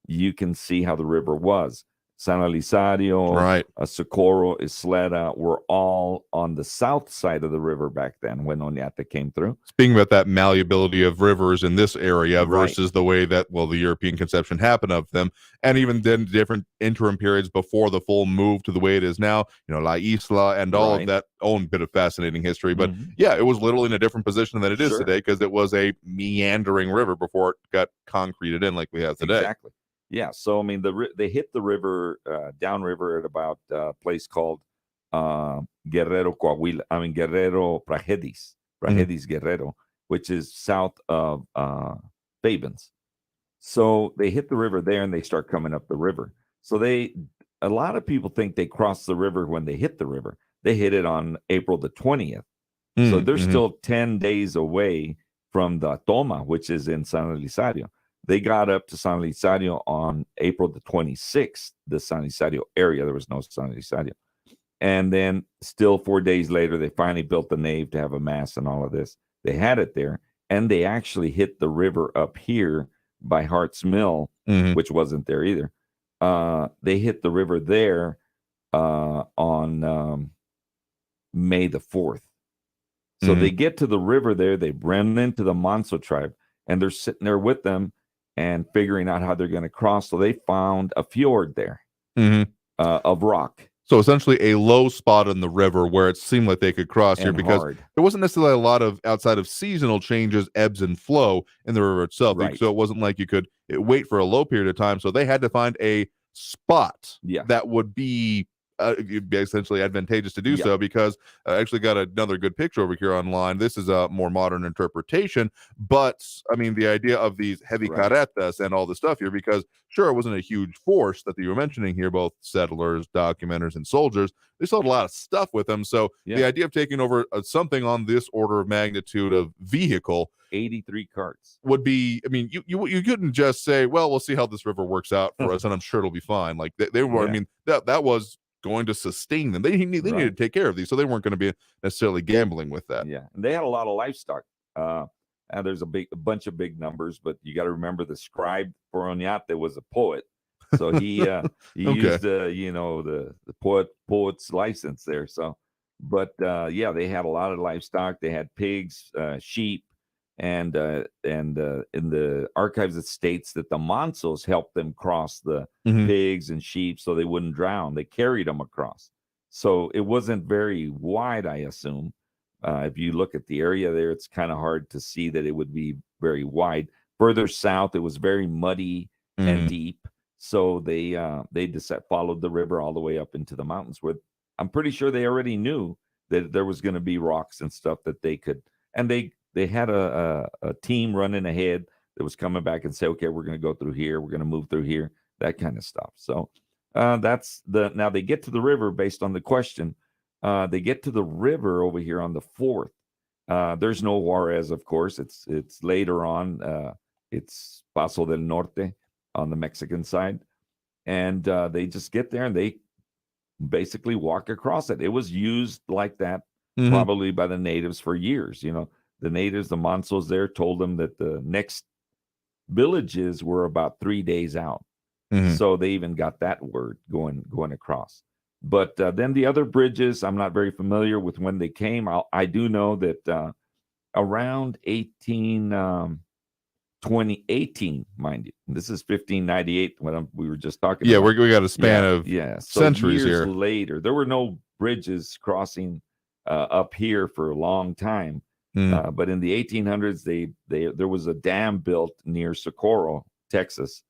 you can see how the river was. San Elizario, Socorro, Isleta were all on the south side of the river back then when Oñate came through. Speaking about that malleability of rivers in this area versus the way that, well, the European conception happened of them, and even then different interim periods before the full move to the way it is now, La Isla and all of that own bit of fascinating history. But yeah, it was literally in a different position than it is today because it was a meandering river before it got concreted in like we have today. Exactly. Yeah, so I mean, they hit the river downriver at about a place called Guerrero Prajedis Guerrero, which is south of Fabens. So they hit the river there and they start coming up the river. So a lot of people think they crossed the river when they hit the river. They hit it on April the 20th. So they're still 10 days away from the Toma, which is in San Elizario. They got up to San Elizario on April the 26th, the San Elizario area. There was no San Elizario. And then still 4 days later, they finally built the nave to have a mass and all of this. They had it there. And they actually hit the river up here by Hart's Mill, which wasn't there either. They hit the river there on May the 4th. So they get to the river there. They run into the Manso tribe, and they're sitting there with them and figuring out how they're going to cross. So they found a fjord there of rock. So essentially a low spot in the river where it seemed like they could cross here because there wasn't necessarily a lot of, outside of seasonal changes, ebbs and flow in the river itself. So it wasn't like you could wait for a low period of time. So they had to find a spot that would be essentially advantageous to do so, because I actually got another good picture over here online. This is a more modern interpretation, but I mean the idea of these heavy carretas and all the stuff here, because sure, it wasn't a huge force that you were mentioning here, both settlers, documenters, and soldiers. They still had a lot of stuff with them. So the idea of taking over something on this order of magnitude of vehicle, 83 carts, would be, I mean, you couldn't just say, well, we'll see how this river works out for us and I'm sure it'll be fine. Like they were, I mean, that was going to sustain them. They needed to take care of these, so they weren't going to be necessarily gambling with that. Yeah, and they had a lot of livestock. And there's a bunch of big numbers, but you got to remember the scribe for Oñate was a poet, so he used the poet's license there. So, but they had a lot of livestock. They had pigs, sheep, and in the archives it states that the Mansos helped them cross the pigs and sheep so they wouldn't drown. They carried them across, so it wasn't very wide, I assume. If you look at the area there, it's kind of hard to see that it would be very wide. Further south, it was very muddy and deep, so they followed the river all the way up into the mountains, where I'm pretty sure they already knew that there was going to be rocks and stuff that they could, and they had a team running ahead that was coming back and say, okay, we're going to go through here, we're going to move through here, that kind of stuff. So now they get to the river based on the question. They get to the river over here on the 4th. There's no Juarez, of course. It's later on. It's Paso del Norte on the Mexican side. And they just get there and they basically walk across it. It was used like that probably by the natives for years. The natives, the Mansos there, told them that the next villages were about 3 days out. So they even got that word going across. But then the other bridges, I'm not very familiar with when they came. I do know that around 2018, mind you, this is 1598 when we were just talking about. We got a span of centuries years here. Later, there were no bridges crossing up here for a long time. But in the 1800s, there was a dam built near Socorro, Texas.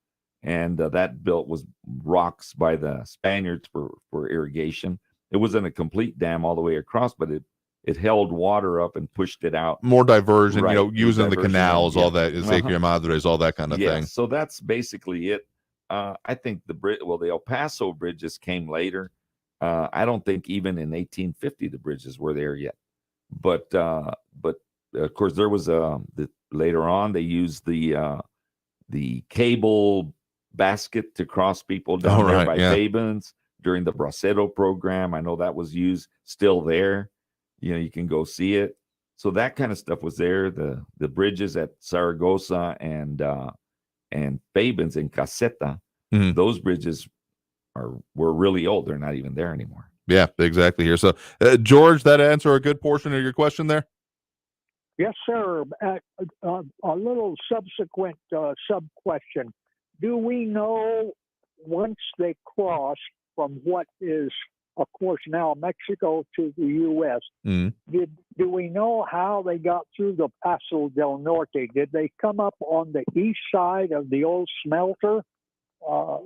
And that built was rocks by the Spaniards for irrigation. It wasn't a complete dam all the way across, but it held water up and pushed it out. More diversion, using the canals, all that, Ezequiel Madres, all that kind of thing. So that's basically it. I think the El Paso bridges came later. I don't think even in 1850 the bridges were there yet. But of course there was later on they used the cable basket to cross people down there by Fabens during the Bracero program. I know that was used, still there. You can go see it. So that kind of stuff was there. The bridges at Zaragoza and Fabens and Caseta, those bridges were really old. They're not even there anymore. Yeah, exactly here. So, George, that answer a good portion of your question there? Yes, sir. A little subsequent sub-question. Do we know, once they crossed from what is, of course, now Mexico to the U.S., do we know how they got through the Paso del Norte? Did they come up on the east side of the old smelter?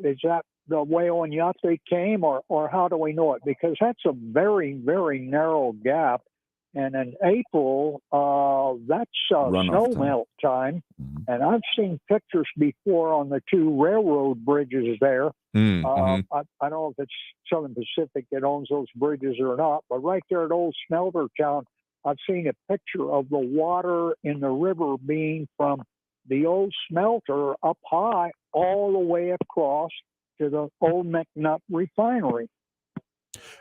Is that the way Oñate came, or how do we know it? Because that's a very, very narrow gap. And in April, that's snow melt time. And I've seen pictures before on the two railroad bridges there. I don't know if it's Southern Pacific that owns those bridges or not, but right there at Old Smelter Town, I've seen a picture of the water in the river being from the old smelter up high all the way across to the old McNutt refinery.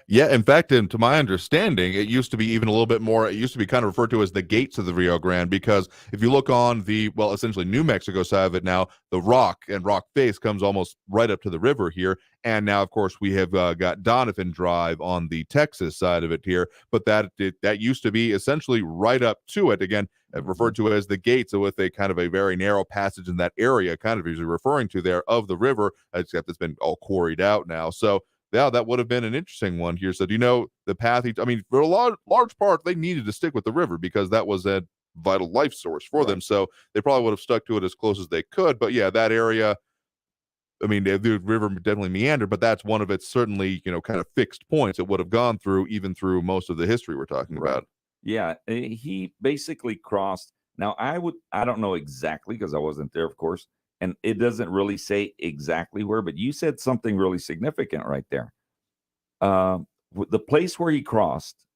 Yeah, in fact, to my understanding, it used to be even a little bit more, it used to be kind of referred to as the gates of the Rio Grande, because if you look on the, well, essentially New Mexico side of it now, the rock and rock face comes almost right up to the river here. And now, of course, we have got Donovan Drive on the Texas side of it here, but that used to be essentially right up to it. Again, referred to as the gates, with a kind of a very narrow passage in that area, kind of usually referring to there of the river, except it's been all quarried out now. So, yeah, that would have been an interesting one here. So do you know the path? I mean, for a large part, they needed to stick with the river because that was a vital life source for them. So they probably would have stuck to it as close as they could. But yeah, that area, I mean, the river definitely meandered, but that's one of its certainly, kind of fixed points it would have gone through, even through most of the history we're talking about. Yeah, he basically crossed. Now, I don't know exactly because I wasn't there, of course. And it doesn't really say exactly where, but you said something really significant right there. The place where he crossed,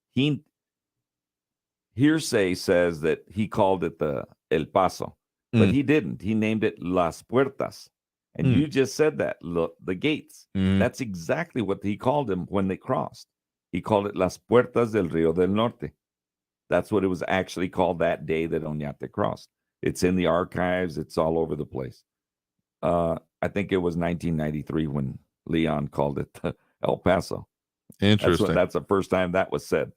hearsay says that he called it the El Paso, but he didn't. He named it Las Puertas. And you just said that, the gates. That's exactly what he called them when they crossed. He called it Las Puertas del Rio del Norte. That's what it was actually called that day that Oñate crossed. It's in the archives. It's all over the place. I think it was 1993 when Leon called it El Paso. Interesting. That's the first time that was said.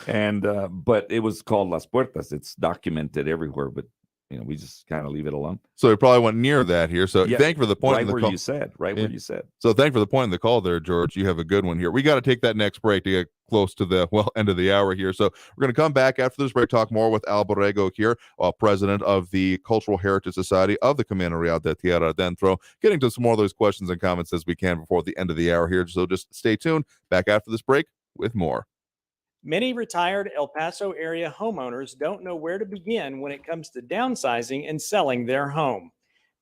And but it was called Las Puertas. It's documented everywhere, but we just kind of leave it alone. So it probably went near that here. So thank you for the point. Right where you said. Where you said. So thank you for the point in the call there, George. You have a good one here. We got to take that next break to get close to the end of the hour here. So we're going to come back after this break, talk more with Al Borrego here, president of the Cultural Heritage Society of the Camino Real de Tierra Adentro, getting to some more of those questions and comments as we can before the end of the hour here. So just stay tuned. Back after this break with more. Many retired El Paso area homeowners don't know where to begin when it comes to downsizing and selling their home.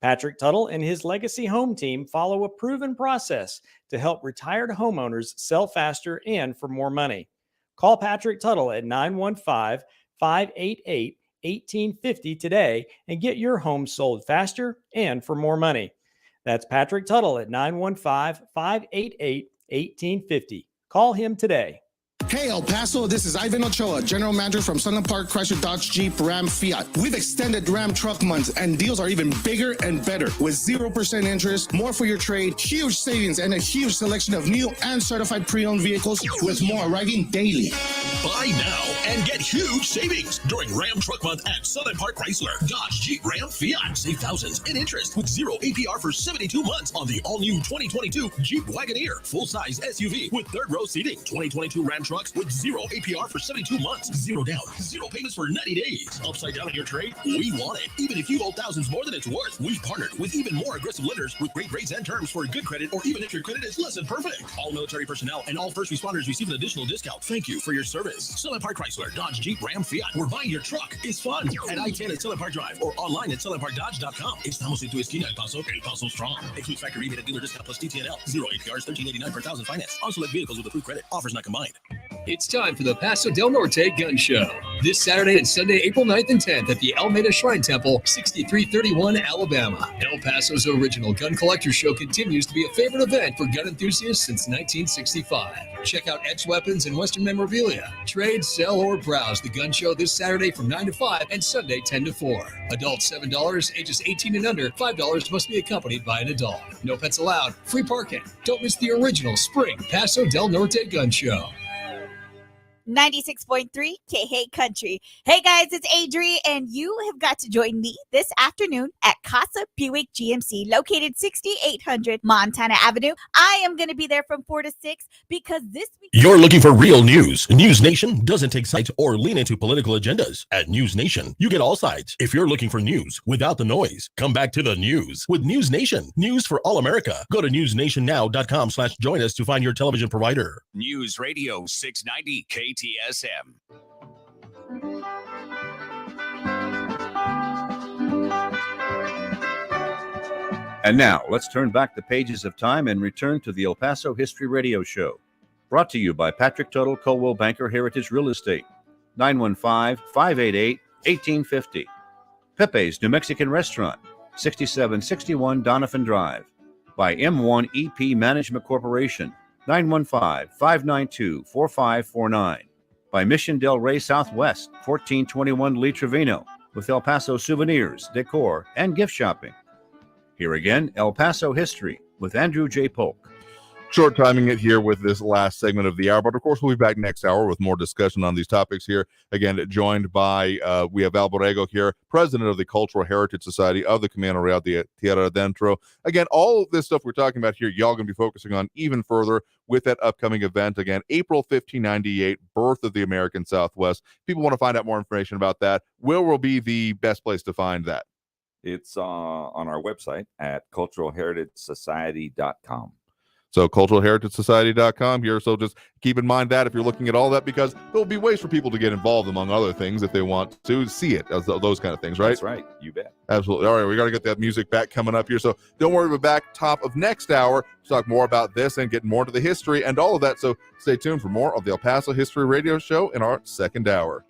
Patrick Tuttle and his Legacy Home team follow a proven process to help retired homeowners sell faster and for more money. Call Patrick Tuttle at 915-588-1850 today and get your home sold faster and for more money. That's Patrick Tuttle at 915-588-1850. Call him today. Hey El Paso, this is Ivan Ochoa, General Manager from Sunland Park, Chrysler, Dodge, Jeep, Ram, Fiat. We've extended Ram truck months and deals are even bigger and better with 0% interest, more for your trade, huge savings, and a huge selection of new and certified pre-owned vehicles with more arriving daily. Buy now and get huge savings during Ram Truck Month at Sunland Park, Chrysler, Dodge, Jeep, Ram, Fiat. Save thousands in interest with 0 APR for 72 months on the all-new 2022 Jeep Wagoneer, full-size SUV with third-row seating. 2022 Ram trucks with 0 APR for 72 months, 0 down, 0 payments for 90 days. Upside down on your trade? We want it. Even if you owe thousands more than it's worth, we've partnered with even more aggressive lenders with great rates and terms for good credit, or even if your credit is less than perfect. All military personnel and all first responders receive an additional discount. Thank you for your service. service. Sunland Park Chrysler, Dodge, Jeep, Ram, Fiat, where buying your truck is fun. At I-10 at Sunland Park Drive or online at sunlandparkdodge.com. Estamos en tu esquina, El Paso Strong. Excludes factory rebate and dealer discount plus TTNL. 0 APRs, $13.89 per thousand finance. On select vehicles with approved credit. Offers not combined. It's time for the Paso del Norte Gun Show. This Saturday and Sunday, April 9th and 10th at the Alameda Shrine Temple, 6331 Alabama. El Paso's original gun collector show continues to be a favorite event for gun enthusiasts since 1965. Check out X weapons and Western memorabilia. Trade, sell, or browse the gun show this Saturday from 9 to 5 and Sunday 10 to 4. Adults $7, ages 18 and under, $5 must be accompanied by an adult. No pets allowed, free parking. Don't miss the original Spring Paso del Norte Gun Show. 96.3 K-Hate Country. Hey guys, it's Adri, and you have got to join me this afternoon at Casa Buick GMC, located 6800 Montana Avenue. I am going to be there from 4 to 6 because this week... You're looking for real news. News Nation doesn't take sides or lean into political agendas. At News Nation, you get all sides. If you're looking for news without the noise, come back to the news with News Nation. News for all America. Go to newsnationnow.com/join us to find your television provider. News Radio 690 KTSM. And now, let's turn back the pages of time and return to the El Paso History Radio Show. Brought to you by Patrick Tuttle, Coldwell Banker Heritage Real Estate, 915-588-1850. Pepe's New Mexican Restaurant, 6761 Donovan Drive. By M1 EP Management Corporation, 915-592-4549. By Mission Del Rey Southwest, 1421 Lee Trevino, with El Paso souvenirs, decor, and gift shopping. Here again, El Paso History with Andrew J. Polk. Short timing it here with this last segment of the hour, but of course we'll be back next hour with more discussion on these topics here. Again, joined by, we have Borrego here, president of the Cultural Heritage Society of the Camino Real de Tierra Adentro. Again, all of this stuff we're talking about here, y'all going to be focusing on even further with that upcoming event. Again, April 1598, birth of the American Southwest. People want to find out more information about that. Where will be the best place to find that? It's on our website at culturalheritagesociety.com. So culturalheritagesociety.com here. So just keep in mind that if you're looking at all that, because there'll be ways for people to get involved, among other things, if they want to see it, as those kind of things, right? That's right. You bet. Absolutely. All right. We got to get that music back coming up here. So don't worry, we're back top of next hour to talk more about this and get more to the history and all of that. So stay tuned for more of the El Paso History Radio Show in our second hour.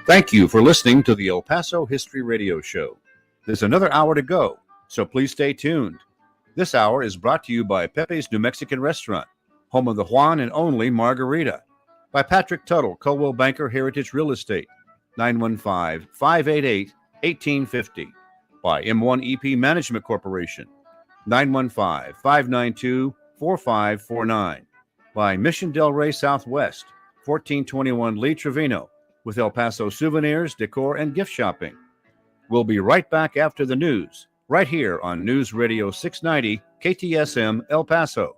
Thank you for listening to the El Paso History Radio Show. There's another hour to go, so please stay tuned. This hour is brought to you by Pepe's New Mexican Restaurant, home of the Juan and only Margarita. By Patrick Tuttle, Coldwell Banker Heritage Real Estate, 915-588-1850. By M1 EP Management Corporation, 915-592-4549. By Mission Del Rey Southwest, 1421 Lee Trevino, with El Paso souvenirs, decor, and gift shopping. We'll be right back after the news, right here on News Radio 690 KTSM El Paso.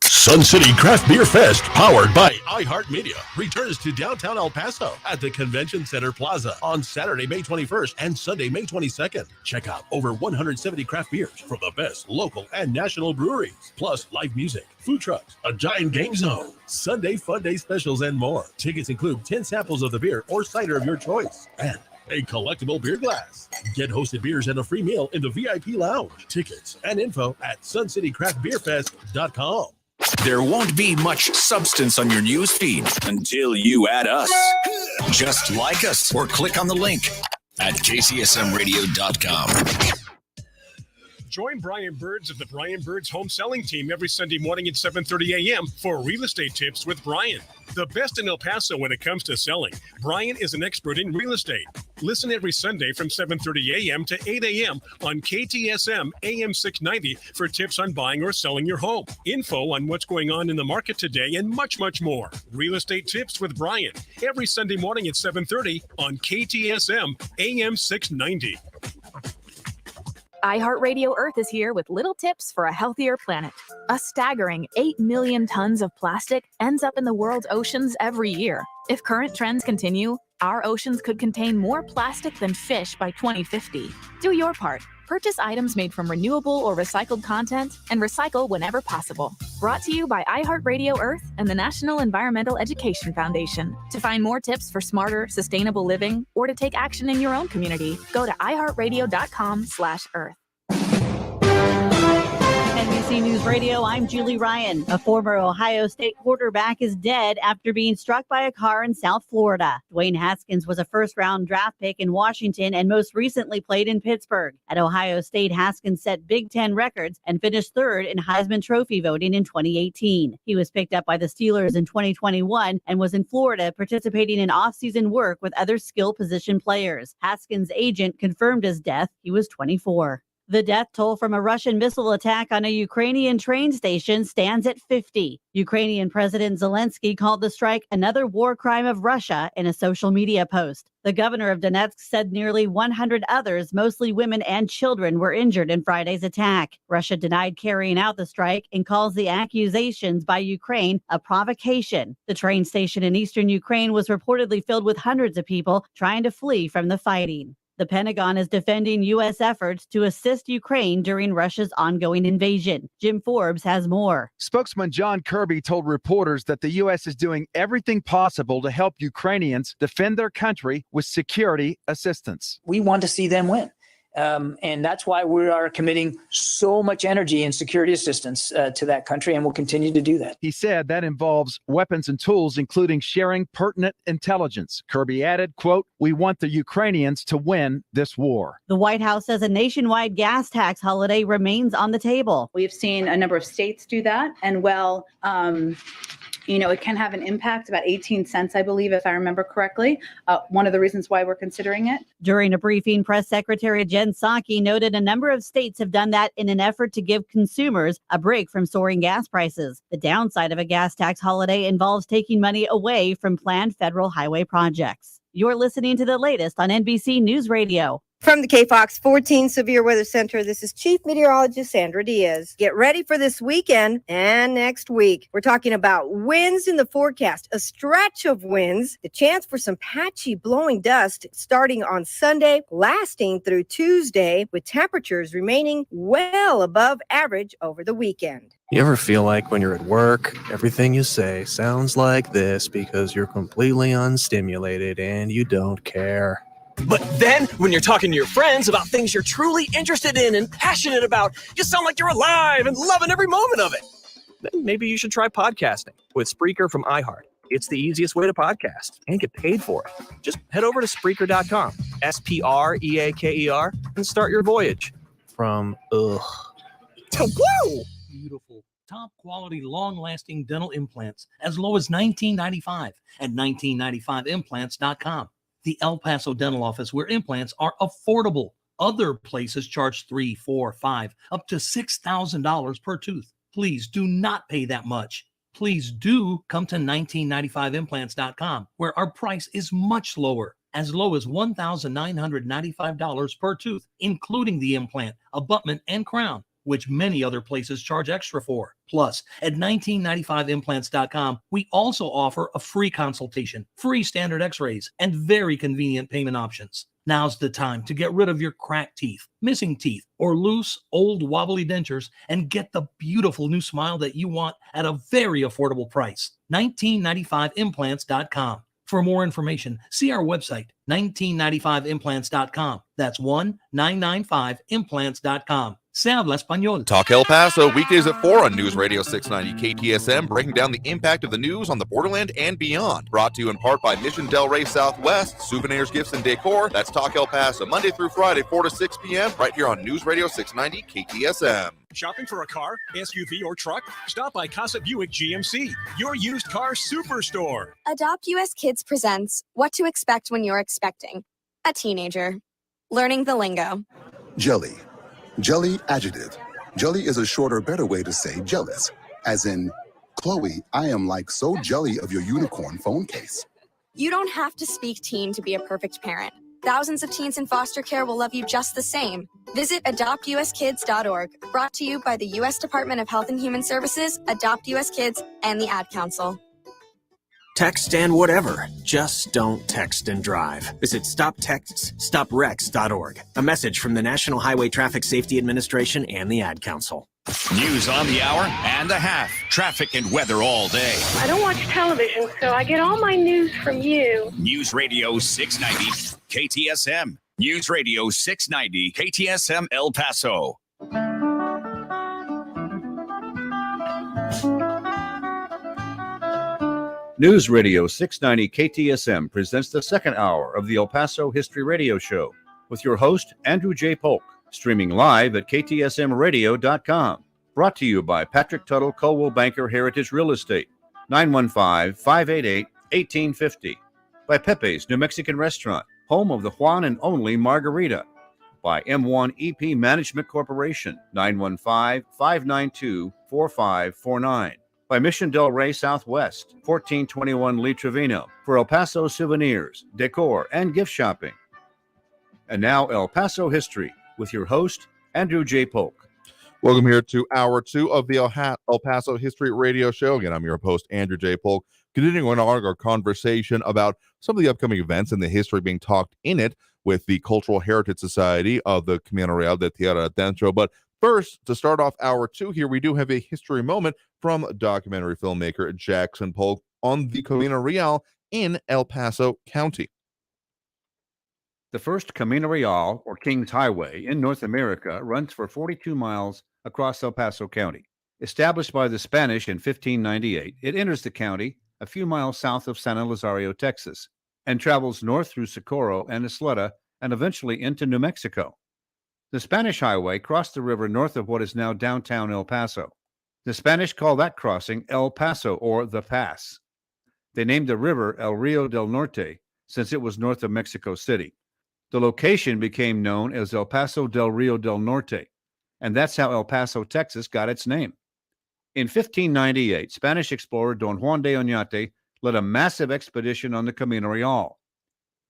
Sun City Craft Beer Fest, powered by iHeartMedia, returns to downtown El Paso at the Convention Center Plaza on Saturday, May 21st and Sunday, May 22nd. Check out over 170 craft beers from the best local and national breweries, plus live music, food trucks, a giant game zone, Sunday Fun Day specials, and more. Tickets include 10 samples of the beer or cider of your choice, and a collectible beer glass. Get hosted beers and a free meal in the VIP lounge. Tickets and info at suncitycraftbeerfest.com. There won't be much substance on your news feed until you add us. Just like us or click on the link at kcsmradio.com. Join Brian Birds of the Brian Birds Home Selling Team every Sunday morning at 7:30 a.m. for real estate tips with Brian. The best in El Paso when it comes to selling. Brian is an expert in real estate. Listen every Sunday from 7:30 a.m. to 8 a.m. on KTSM AM 690 for tips on buying or selling your home, info on what's going on in the market today, and much, much more. Real estate tips with Brian every Sunday morning at 7:30 on KTSM AM 690. iHeartRadio Earth is here with little tips for a healthier planet. A staggering 8 million tons of plastic ends up in the world's oceans every year. If current trends continue, our oceans could contain more plastic than fish by 2050. Do your part. Purchase items made from renewable or recycled content and recycle whenever possible. Brought to you by iHeartRadio Earth and the National Environmental Education Foundation. To find more tips for smarter, sustainable living or to take action in your own community, go to iHeartRadio.com/Earth. NBC News Radio, I'm Julie Ryan. A former Ohio State quarterback is dead after being struck by a car in South Florida. Dwayne Haskins was a first-round draft pick in Washington and most recently played in Pittsburgh. At Ohio State, Haskins set Big Ten records and finished third in Heisman Trophy voting in 2018. He was picked up by the Steelers in 2021 and was in Florida participating in off-season work with other skill position players. Haskins' agent confirmed his death. He was 24. The death toll from a Russian missile attack on a Ukrainian train station stands at 50. Ukrainian President Zelensky called the strike another war crime of Russia in a social media post. The governor of Donetsk said nearly 100 others, mostly women and children, were injured in Friday's attack. Russia denied carrying out the strike and calls the accusations by Ukraine a provocation. The train station in eastern Ukraine was reportedly filled with hundreds of people trying to flee from the fighting. The Pentagon is defending U.S. efforts to assist Ukraine during Russia's ongoing invasion. Jim Forbes has more. Spokesman John Kirby told reporters that the U.S. is doing everything possible to help Ukrainians defend their country with security assistance. We want to see them win. And that's why we are committing so much energy and security assistance to that country, and we'll continue to do that. He said that involves weapons and tools, including sharing pertinent intelligence. Kirby added, quote, "We want the Ukrainians to win this war." The White House says a nationwide gas tax holiday remains on the table. We've seen a number of states do that. And it can have an impact, about 18 cents, I believe, if I remember correctly. One of the reasons why we're considering it. During a briefing, Press Secretary Jen Psaki noted a number of states have done that in an effort to give consumers a break from soaring gas prices. The downside of a gas tax holiday involves taking money away from planned federal highway projects. You're listening to the latest on NBC News Radio. From the KFOX 14 Severe Weather Center, this is Chief Meteorologist Sandra Diaz. Get ready for this weekend and next week. We're talking about winds in the forecast, a stretch of winds, the chance for some patchy blowing dust starting on Sunday, lasting through Tuesday, with temperatures remaining well above average over the weekend. You ever feel like when you're at work, everything you say sounds like this because you're completely unstimulated and you don't care? But then, when you're talking to your friends about things you're truly interested in and passionate about, you sound like you're alive and loving every moment of it. Then maybe you should try podcasting with Spreaker from iHeart. It's the easiest way to podcast and get paid for it. Just head over to Spreaker.com, Spreaker, and start your voyage from ugh to woo! Beautiful, top-quality, long-lasting dental implants as low as $19.95 at 1995implants.com. The El Paso Dental Office, where implants are affordable. Other places charge $3,000, $4,000, $5,000, up to $6,000 per tooth. Please do not pay that much. Please do come to 1995implants.com, where our price is much lower, as low as $1,995 per tooth, including the implant, abutment, and crown, which many other places charge extra for. Plus, at 1995implants.com, we also offer a free consultation, free standard x-rays, and very convenient payment options. Now's the time to get rid of your cracked teeth, missing teeth, or loose, old, wobbly dentures and get the beautiful new smile that you want at a very affordable price. 1995implants.com. For more information, see our website, 1995implants.com. That's 1995implants.com. Se habla español. Talk El Paso, weekdays at 4 on News Radio 690 KTSM, breaking down the impact of the news on the borderland and beyond. Brought to you in part by Mission Del Rey Southwest, souvenirs, gifts, and decor. That's Talk El Paso, Monday through Friday, 4 to 6 p.m., right here on News Radio 690 KTSM. Shopping for a car, SUV, or truck? Stop by Casa Buick GMC, your used car superstore. Adopt US Kids presents What to Expect When You're Expecting a Teenager. Learning the lingo. Jelly. Jelly adjective. Jelly is a shorter, better way to say jealous. As in, Chloe, I am like so jelly of your unicorn phone case. You don't have to speak teen to be a perfect parent. Thousands of teens in foster care will love you just the same. Visit adoptuskids.org, brought to you by the U.S. Department of Health and Human Services, Adopt U.S. Kids, and the Ad Council. Text and whatever. Just don't text and drive. Visit StopTextsStopWrecks.org. A message from the National Highway Traffic Safety Administration and the Ad Council. News on the hour and a half. Traffic and weather all day. I don't watch television, so I get all my news from you. News Radio 690 KTSM. News Radio 690 KTSM El Paso. News Radio 690 KTSM presents the second hour of the El Paso History Radio Show with your host, Andrew J. Polk, streaming live at KTSMradio.com. Brought to you by Patrick Tuttle Coldwell Banker Heritage Real Estate, 915-588-1850. By Pepe's New Mexican Restaurant, home of the Juan and only Margarita. By M1 EP Management Corporation, 915-592-4549. By Mission Del Rey Southwest, 1421 Lee Trevino, for El Paso souvenirs, decor, and gift shopping. And now El Paso History with your host, Andrew J. Polk. Welcome here to hour two of the El Paso History Radio Show. Again, I'm your host, Andrew J. Polk, continuing on our conversation about some of the upcoming events and the history being talked in it with the Cultural Heritage Society of the Camino Real de Tierra Adentro. But first, to start off hour two here, we do have a history moment from documentary filmmaker Jackson Polk on the Camino Real in El Paso County. The first Camino Real, or King's Highway, in North America runs for 42 miles across El Paso County. Established by the Spanish in 1598, it enters the county a few miles south of San Elizario, Texas, and travels north through Socorro and Isleta and eventually into New Mexico. The Spanish highway crossed the river north of what is now downtown El Paso. The Spanish called that crossing El Paso, or the Pass. They named the river El Rio del Norte since it was north of Mexico City. The location became known as El Paso del Rio del Norte, and that's how El Paso, Texas got its name. In 1598, Spanish explorer Don Juan de Oñate led a massive expedition on the Camino Real.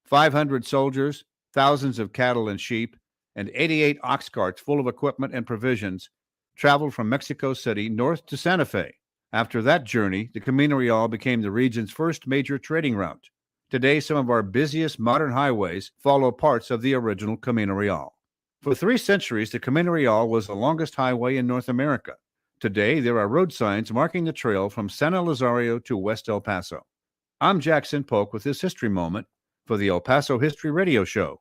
500 soldiers, thousands of cattle and sheep, and 88 ox carts full of equipment and provisions traveled from Mexico City north to Santa Fe. After that journey, the Camino Real became the region's first major trading route. Today, some of our busiest modern highways follow parts of the original Camino Real. For 3 centuries, the Camino Real was the longest highway in North America. Today, there are road signs marking the trail from San Elizario to West El Paso. I'm Jackson Polk with this history moment for the El Paso History Radio Show.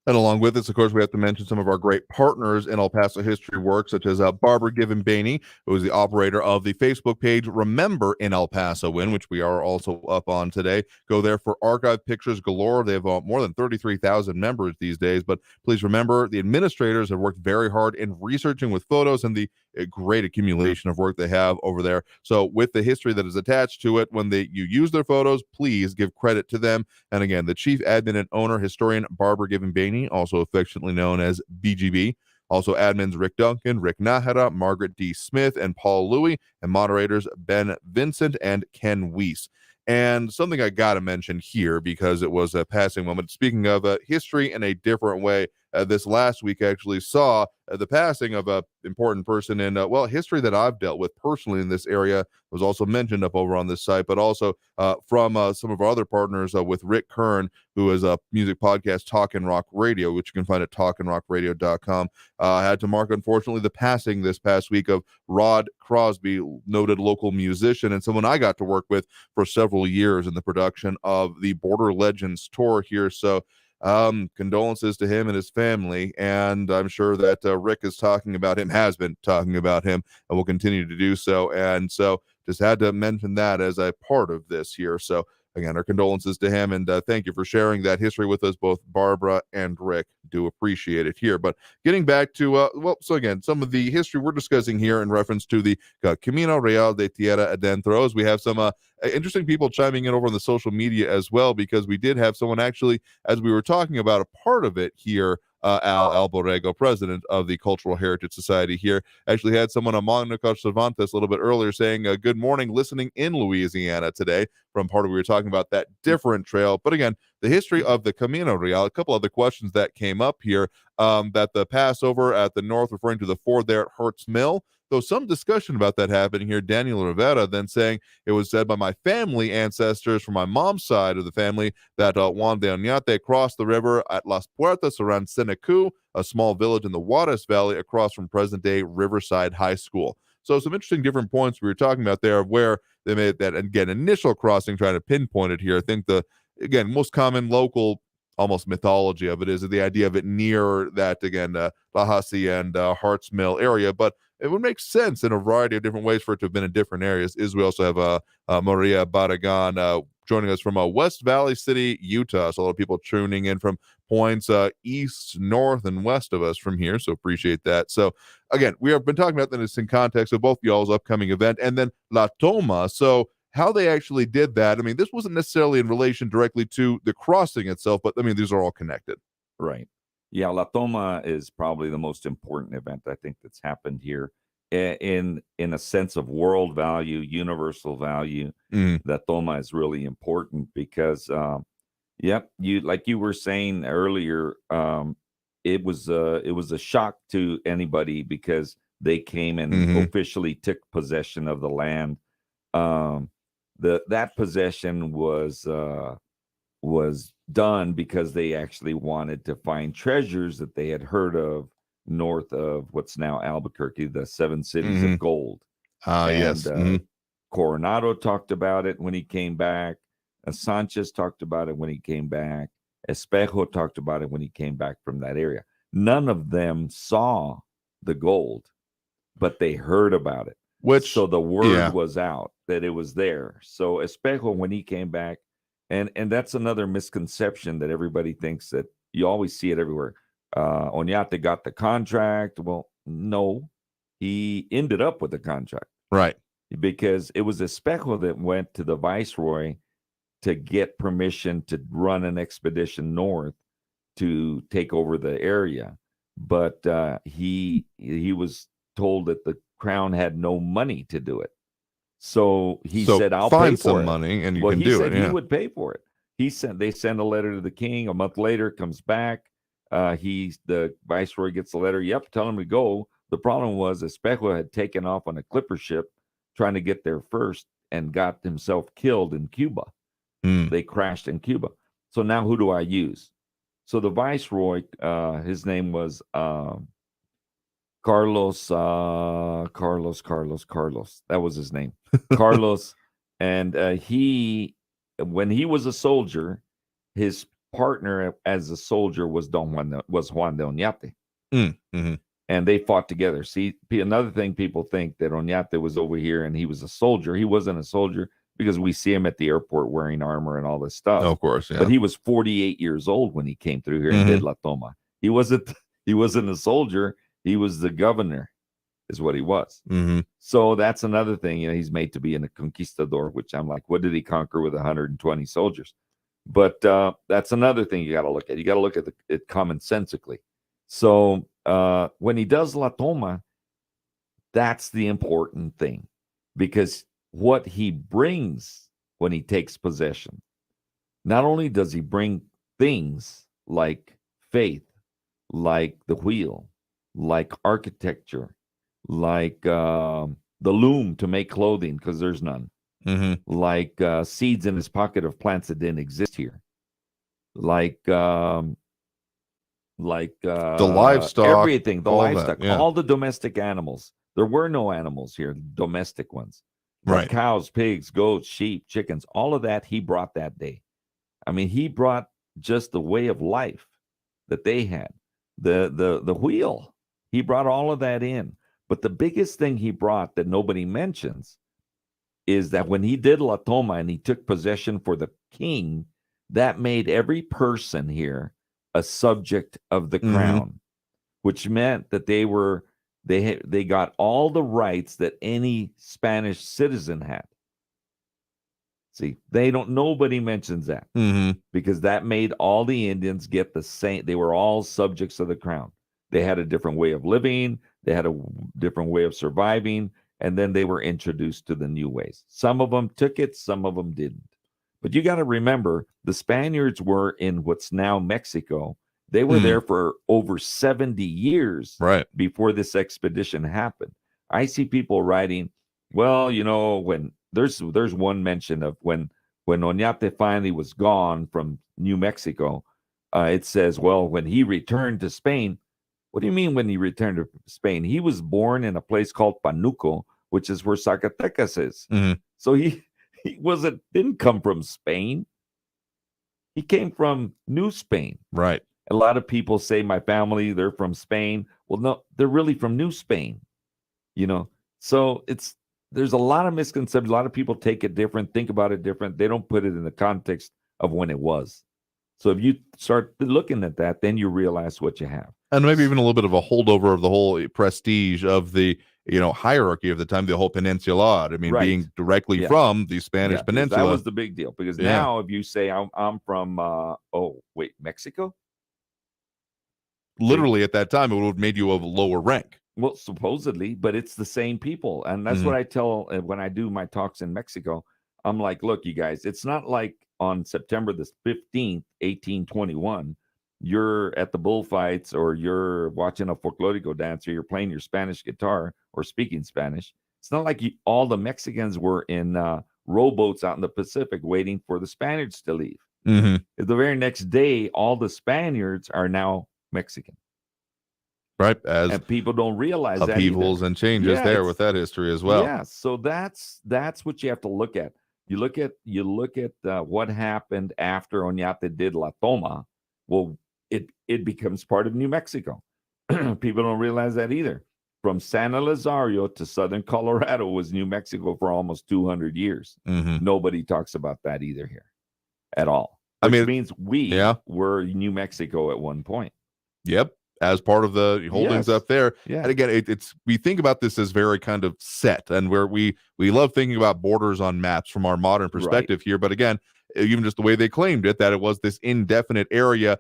And along with this, of course, we have to mention some of our great partners in El Paso history work, such as Barbara Given-Baney, who is the operator of the Facebook page Remember in El Paso Win, which we are also up on today. Go there for archive pictures galore. They have more than 33,000 members these days. But please remember, the administrators have worked very hard in researching with photos and the great accumulation of work they have over there. So with the history that is attached to it, when you use their photos, please give credit to them. And again, the chief admin and owner historian Barbara Given-Baney, also affectionately known as BGB. Also admins Rick Duncan, Rick Nahara, Margaret D. Smith, and Paul Louie, and moderators Ben Vincent and Ken Weiss. And something I got to mention here, because it was a passing moment. Speaking of history in a different way, this last week actually saw the passing of an important person in, history that I've dealt with personally in this area. Was also mentioned up over on this site, but also from some of our other partners with Rick Kern, who is a music podcast, Talk and Rock Radio, which you can find at talkandrockradio.com. I had to mark, unfortunately, the passing this past week of Rod Crosby, noted local musician, and someone I got to work with for several years in the production of the Border Legends tour here. So condolences to him and his family, and I'm sure that Rick is talking about him, has been talking about him, and will continue to do so. And so just had to mention that as a part of this here. So again, our condolences to him, and thank you for sharing that history with us, both Barbara and Rick. Do appreciate it here. But getting back to, so again, some of the history we're discussing here in reference to the Camino Real de Tierra Adentro, as we have some interesting people chiming in over on the social media as well, because we did have someone actually, as we were talking about a part of it here, Al Borrego, president of the Cultural Heritage Society here. Actually had someone on Monica Cervantes a little bit earlier saying, good morning, listening in Louisiana today, from part of we were talking about that different trail. But again, the history of the Camino Real, a couple other questions that came up here, that the Passover at the north, referring to the ford there at Hertz Mill. So some discussion about that happening here. Daniel Rivera then saying it was said by my family ancestors from my mom's side of the family that Juan de Oñate crossed the river at Las Puertas around Senecu, a small village in the Juarez Valley across from present-day Riverside High School. So some interesting different points we were talking about there of where they made that, again, initial crossing, trying to pinpoint it here. I think the, again, most common local almost mythology of it is the idea of it near that, again, La Hacienda, Harts Mill area, but it would make sense in a variety of different ways for it to have been in different areas. We also have Maria Barragan joining us from West Valley City, Utah. So a lot of people tuning in from points east, north, and west of us from here. So appreciate that. So again, we have been talking about this in context of both y'all's upcoming event and then La Toma. So how they actually did that. I mean, this wasn't necessarily in relation directly to the crossing itself, but I mean, these are all connected. Right. Yeah, La Toma is probably the most important event I think that's happened here in a sense of world value, universal value. La Toma is really important because, you like you were saying earlier, it was a shock to anybody because they came and officially took possession of the land. That possession was done because they actually wanted to find treasures that they had heard of north of what's now Albuquerque, the 7 cities of gold. Yes. Coronado talked about it when he came back. Sanchez talked about it when he came back. Espejo talked about it when he came back from that area. None of them saw the gold, but they heard about it. So the word was out that it was there. So Espejo, when he came back, and that's another misconception that everybody thinks that you always see it everywhere. Oñate got the contract. Well, no, he ended up with the contract. Right. Because it was Espejo that went to the viceroy to get permission to run an expedition north to take over the area. But he was told that the crown had no money to do it. So he said, I'll find pay for some it. money and you Well, can he do said it. he would pay for it. They send a letter to the king. A month later, comes back. The viceroy gets the letter. Yep, tell him to go. The problem was Espejo had taken off on a clipper ship trying to get there first and got himself killed in Cuba. They crashed in Cuba. So now who do I use? So the viceroy, his name was Carlos. That was his name. Carlos. And when he was a soldier, his partner as a soldier was Juan de Oñate. And they fought together. See, another thing people think that Oñate was over here and he was a soldier. He wasn't a soldier because we see him at the airport wearing armor and all this stuff. Of course, yeah. But he was 48 years old when he came through here and did La Toma. He wasn't a soldier. He was the governor, is what he was. So that's another thing. He's made to be a conquistador, which I'm like, what did he conquer with 120 soldiers? But that's another thing you got to look at. You got to look at it commonsensically. So when he does La Toma, that's the important thing, because what he brings when he takes possession, not only does he bring things like faith, like the wheel, like architecture, like the loom to make clothing, because there's none, like seeds in his pocket of plants that didn't exist here, like the livestock, everything, the all livestock, that, yeah. all the domestic animals. There were no animals here, domestic ones. Like cows, pigs, goats, sheep, chickens, all of that he brought that day. I mean, he brought just the way of life that they had. The wheel, he brought all of that in. But the biggest thing he brought that nobody mentions is that when he did La Toma and he took possession for the king, that made every person here a subject of the crown, which meant that they got all the rights that any Spanish citizen had. See, nobody mentions that because that made all the Indians get the same. They were all subjects of the crown. They had a different way of living. They had a different way of surviving. And then they were introduced to the new ways. Some of them took it, some of them didn't. But you got to remember, the Spaniards were in what's now Mexico. They were there for over 70 years before this expedition happened. I see people writing, well, when there's one mention of when Oñate finally was gone from New Mexico, it says, well, when he returned to Spain. What do you mean when he returned to Spain? He was born in a place called Panuco, which is where Zacatecas is. So he didn't come from Spain. He came from New Spain. Right. A lot of people say my family, they're from Spain. Well, no, they're really from New Spain. So there's a lot of misconceptions. A lot of people take it different, think about it different. They don't put it in the context of when it was. So if you start looking at that, then you realize what you have. And maybe even a little bit of a holdover of the whole prestige of the hierarchy of the time, the whole peninsula. I mean, being directly from the Spanish peninsula. That was the big deal. Because now if you say I'm from, Mexico? Literally at that time, it would have made you of a lower rank. Well, supposedly, but it's the same people. And that's what I tell when I do my talks in Mexico. I'm like, look, you guys, it's not like on September the 15th, 1821, you're at the bullfights or you're watching a folklorico dance or you're playing your Spanish guitar or speaking Spanish. It's not like all the Mexicans were in rowboats out in the Pacific waiting for the Spaniards to leave. The very next day, all the Spaniards are now Mexican. Right. And people don't realize that upheavals and changes there with that history as well. Yeah. So that's what you have to look at. You look at what happened after Oñate did La Toma. Well, it becomes part of New Mexico. People don't realize that either. From San Elizario to southern Colorado was New Mexico for almost 200 years. Nobody talks about that either here at all. Which means we were New Mexico at one point. Yep. As part of the holdings up there. And again, we think about this as very kind of set, and where we love thinking about borders on maps from our modern perspective here. But again, even just the way they claimed it, that it was this indefinite area.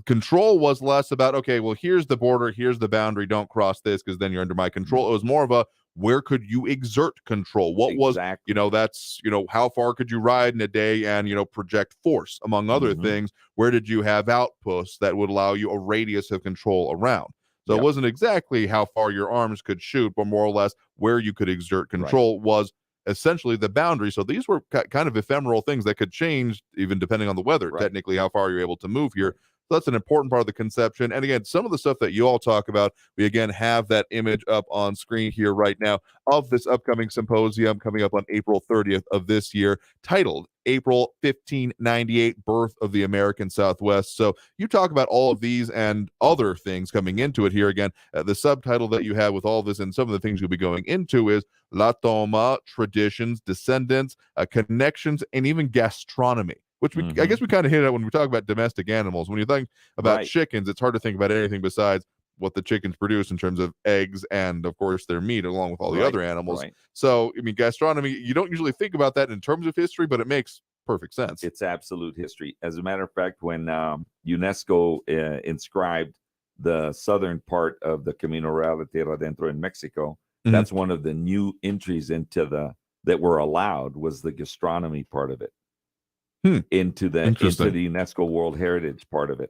Control was less about, okay, well, here's the border, here's the boundary, don't cross this because then you're under my control. It was more of a, where could you exert control? What was, that's, how far could you ride in a day and, project force, among other things? Where did you have outposts that would allow you a radius of control around? So it wasn't exactly how far your arms could shoot, but more or less where you could exert control was essentially the boundary. So these were kind of ephemeral things that could change even depending on the weather, technically, how far you're able to move here. So that's an important part of the conception. And again, some of the stuff that you all talk about, we again have that image up on screen here right now of this upcoming symposium coming up on April 30th of this year, titled April 1598, Birth of the American Southwest. So you talk about all of these and other things coming into it here. Again, the subtitle that you have with all this and some of the things you'll be going into is La Toma, Traditions, Descendants, Connections, and even Gastronomy. Which I guess we kind of hit at when we talk about domestic animals. When you think about chickens, it's hard to think about anything besides what the chickens produce in terms of eggs and, of course, their meat, along with all the other animals. So, I mean, gastronomy, you don't usually think about that in terms of history, but it makes perfect sense. It's absolute history. As a matter of fact, when UNESCO inscribed the southern part of the Camino Real de Tierra Adentro in Mexico, that's one of the new entries into that were allowed was the gastronomy part of it. Into the UNESCO World Heritage part of it.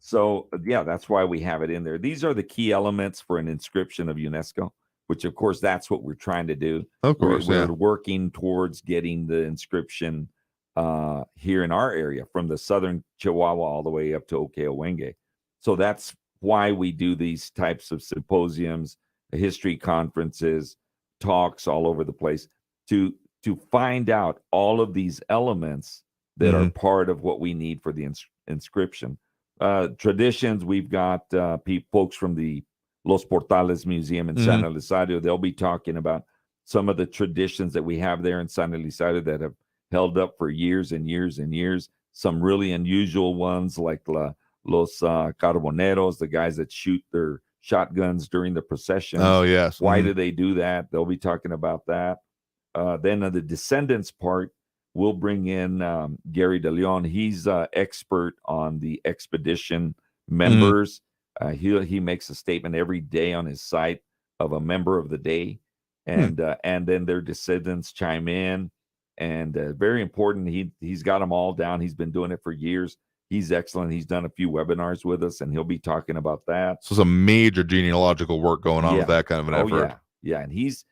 So that's why we have it in there. These are the key elements for an inscription of UNESCO, which of course that's what we're trying to do. Of course, we're working towards getting the inscription here in our area from the southern Chihuahua all the way up to Okeowenge. So that's why we do these types of symposiums, history conferences, talks all over the place to find out all of these elements that are part of what we need for the inscription. Traditions, we've got folks from the Los Portales Museum in San Elizario. They'll be talking about some of the traditions that we have there in San Elizario that have held up for years and years and years. Some really unusual ones like Los Carboneros, the guys that shoot their shotguns during the procession. Oh, yes. Why do they do that? They'll be talking about that. Then on the descendants part, we'll bring in Gary DeLeon. He's expert on the expedition members. He makes a statement every day on his site of a member of the day, and then their descendants chime in. And very important, he's got them all down. He's been doing it for years. He's excellent. He's done a few webinars with us, and he'll be talking about that. So some major genealogical work going on with that kind of an effort. Yeah, and he's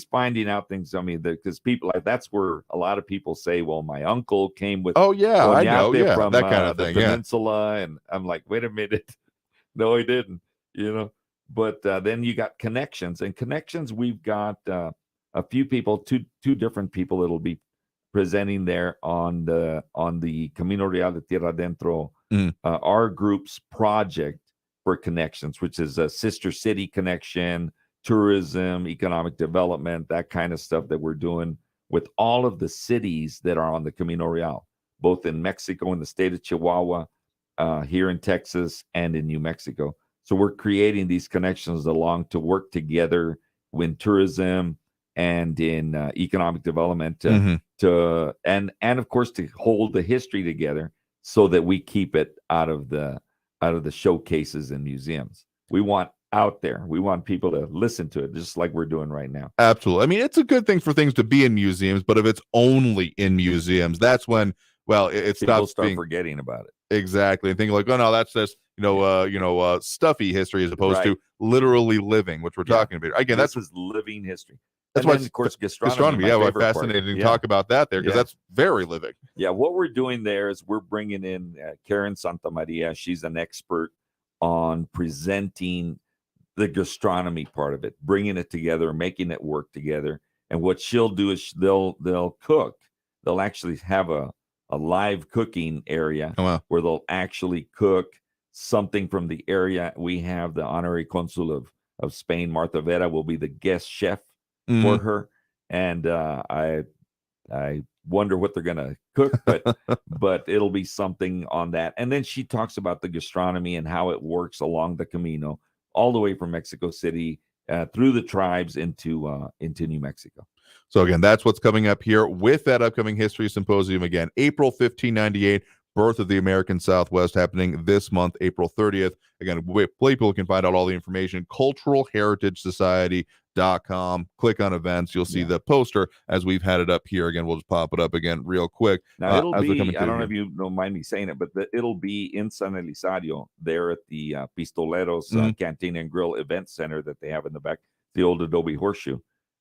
finding out things. I mean, because people that's where a lot of people say, "Well, my uncle came with." I know, from that kind of the thing. peninsula, and I'm like, wait a minute, no, he didn't. But then you got connections, and connections. We've got a few people, two different people that'll be presenting there on the Camino Real de Tierra Adentro, our group's project for connections, which is a sister city connection, tourism, economic development, that kind of stuff that we're doing with all of the cities that are on the Camino Real, both in Mexico, in the state of Chihuahua, here in Texas, and in New Mexico. So we're creating these connections along to work together in tourism and in economic development to and of course to hold the history together so that we keep it out of the showcases and museums. We want out there. We want people to listen to it, just like we're doing right now. Absolutely. I mean, it's a good thing for things to be in museums, but if it's only in museums, that's when it people stops start forgetting about it. Exactly, and thinking like, oh no, that's just stuffy history as opposed to literally living, which we're talking about. Again, this is living history. That's why, why, of course, gastronomy. Why fascinating to talk about that there, because that's very living. Yeah, what we're doing there is we're bringing in Karen Santamaria. She's an expert on presenting the gastronomy part of it, bringing it together, making it work together. And what she'll do is they'll cook. They'll actually have a live cooking area where they'll actually cook something from the area. We have the honorary consul of Spain, Martha Vera, will be the guest chef for her, and I wonder what they're gonna cook, but it'll be something on that. And then she talks about the gastronomy and how it works along the Camino, all the way from Mexico City through the tribes into New Mexico. So again, that's what's coming up here with that upcoming history symposium. Again, April 1598. Birth of the American Southwest, happening this month, April 30th. Again, people can find out all the information, culturalheritagesociety.com. Click on events. You'll see the poster as we've had it up here. Again, we'll just pop it up again real quick. Now, it'll be, I don't know if you don't mind me saying it, but it'll be in San Elizario there at the Pistoleros Cantina and Grill Event Center that they have in the back, the old Adobe Horseshoe.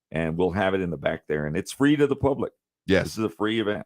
And we'll have it in the back there. And it's free to the public. Yes. This is a free event.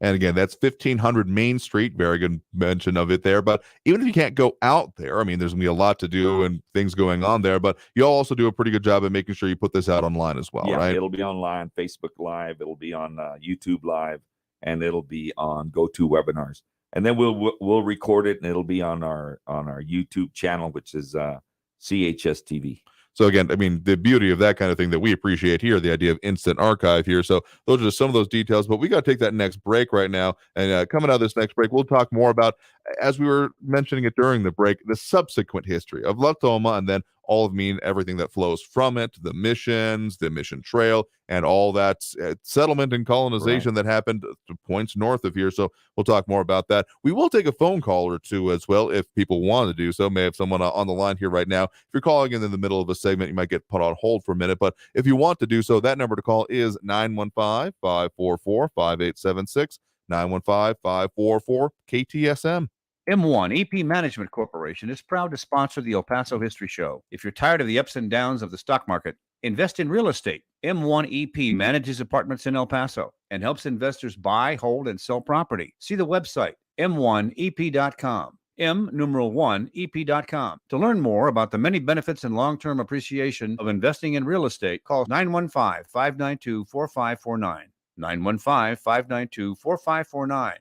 And again, that's 1500 Main Street. Very good mention of it there. But even if you can't go out there, I mean, there's going to be a lot to do and things going on there. But you'll also do a pretty good job at making sure you put this out online as well, right? It'll be online, Facebook Live. It'll be on YouTube Live. And it'll be on GoToWebinars. And then we'll record it, and it'll be on our YouTube channel, which is CHS TV. So again, I mean, the beauty of that kind of thing that we appreciate here, the idea of instant archive here. So those are just some of those details, but we got to take that next break right now. And coming out of this next break, we'll talk more about, as we were mentioning it during the break, the subsequent history of La Toma, and then all of everything that flows from it, the missions, the mission trail, and all that settlement and colonization that happened to points north of here. So we'll talk more about that. We will take a phone call or two as well if people want to do so. May have someone on the line here right now. If you're calling in the middle of a segment, you might get put on hold for a minute. But if you want to do so, that number to call is 915-544-5876, 915-544-KTSM. M1 EP Management Corporation is proud to sponsor the El Paso History Show. If you're tired of the ups and downs of the stock market, invest in real estate. M1 EP manages apartments in El Paso and helps investors buy, hold, and sell property. See the website, m1ep.com. M1ep.com. To learn more about the many benefits and long-term appreciation of investing in real estate, call 915-592-4549. 915-592-4549.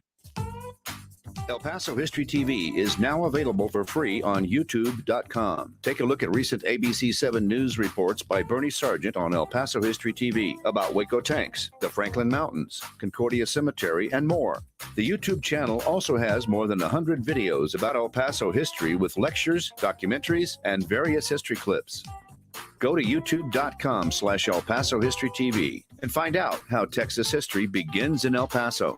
El Paso History TV is now available for free on YouTube.com. Take a look at recent ABC 7 news reports by Bernie Sargent on El Paso History TV about Waco tanks, the Franklin Mountains, Concordia Cemetery, and more. The YouTube channel also has more than 100 videos about El Paso history with lectures, documentaries, and various history clips. Go to youtube.com/El Paso History TV and find out how Texas history begins in El Paso.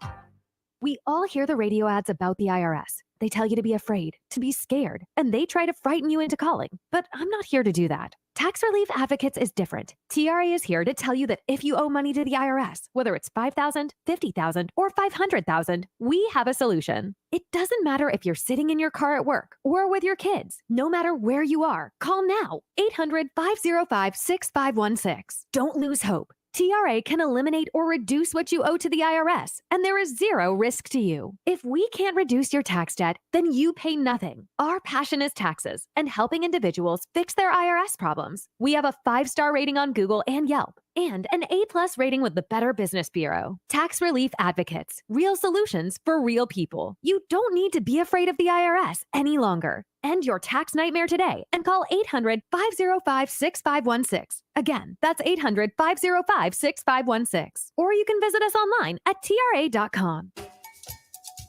We all hear the radio ads about the IRS. They tell you to be afraid, to be scared, and they try to frighten you into calling. But I'm not here to do that. Tax Relief Advocates is different. TRA is here to tell you that if you owe money to the IRS, whether it's $5,000, $50,000, or $500,000, we have a solution. It doesn't matter if you're sitting in your car at work or with your kids. No matter where you are, call now. 800-505-6516. Don't lose hope. TRA can eliminate or reduce what you owe to the IRS, and there is zero risk to you. If we can't reduce your tax debt, then you pay nothing. Our passion is taxes and helping individuals fix their IRS problems. We have a 5-star rating on Google and Yelp, and an A+ rating with the Better Business Bureau. Tax Relief Advocates, real solutions for real people. You don't need to be afraid of the IRS any longer. End your tax nightmare today and call 800-505-6516. Again, that's 800-505-6516. Or you can visit us online at TRA.com.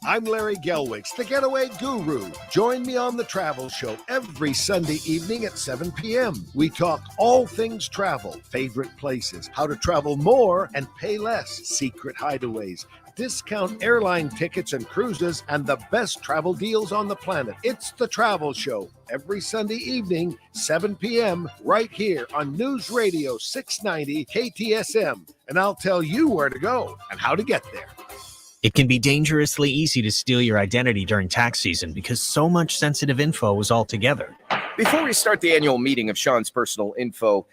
I'm Larry Gelwicks, the Getaway Guru. Join me on the Travel Show every Sunday evening at 7 p.m. We talk all things travel, favorite places, how to travel more and pay less, secret hideaways, discount airline tickets and cruises, and the best travel deals on the planet. It's the Travel Show every Sunday evening, 7 p.m., right here on News Radio 690 KTSM. And I'll tell you where to go and how to get there. It can be dangerously easy to steal your identity during tax season because so much sensitive info is all together. Before we start the annual meeting of Sean's personal info,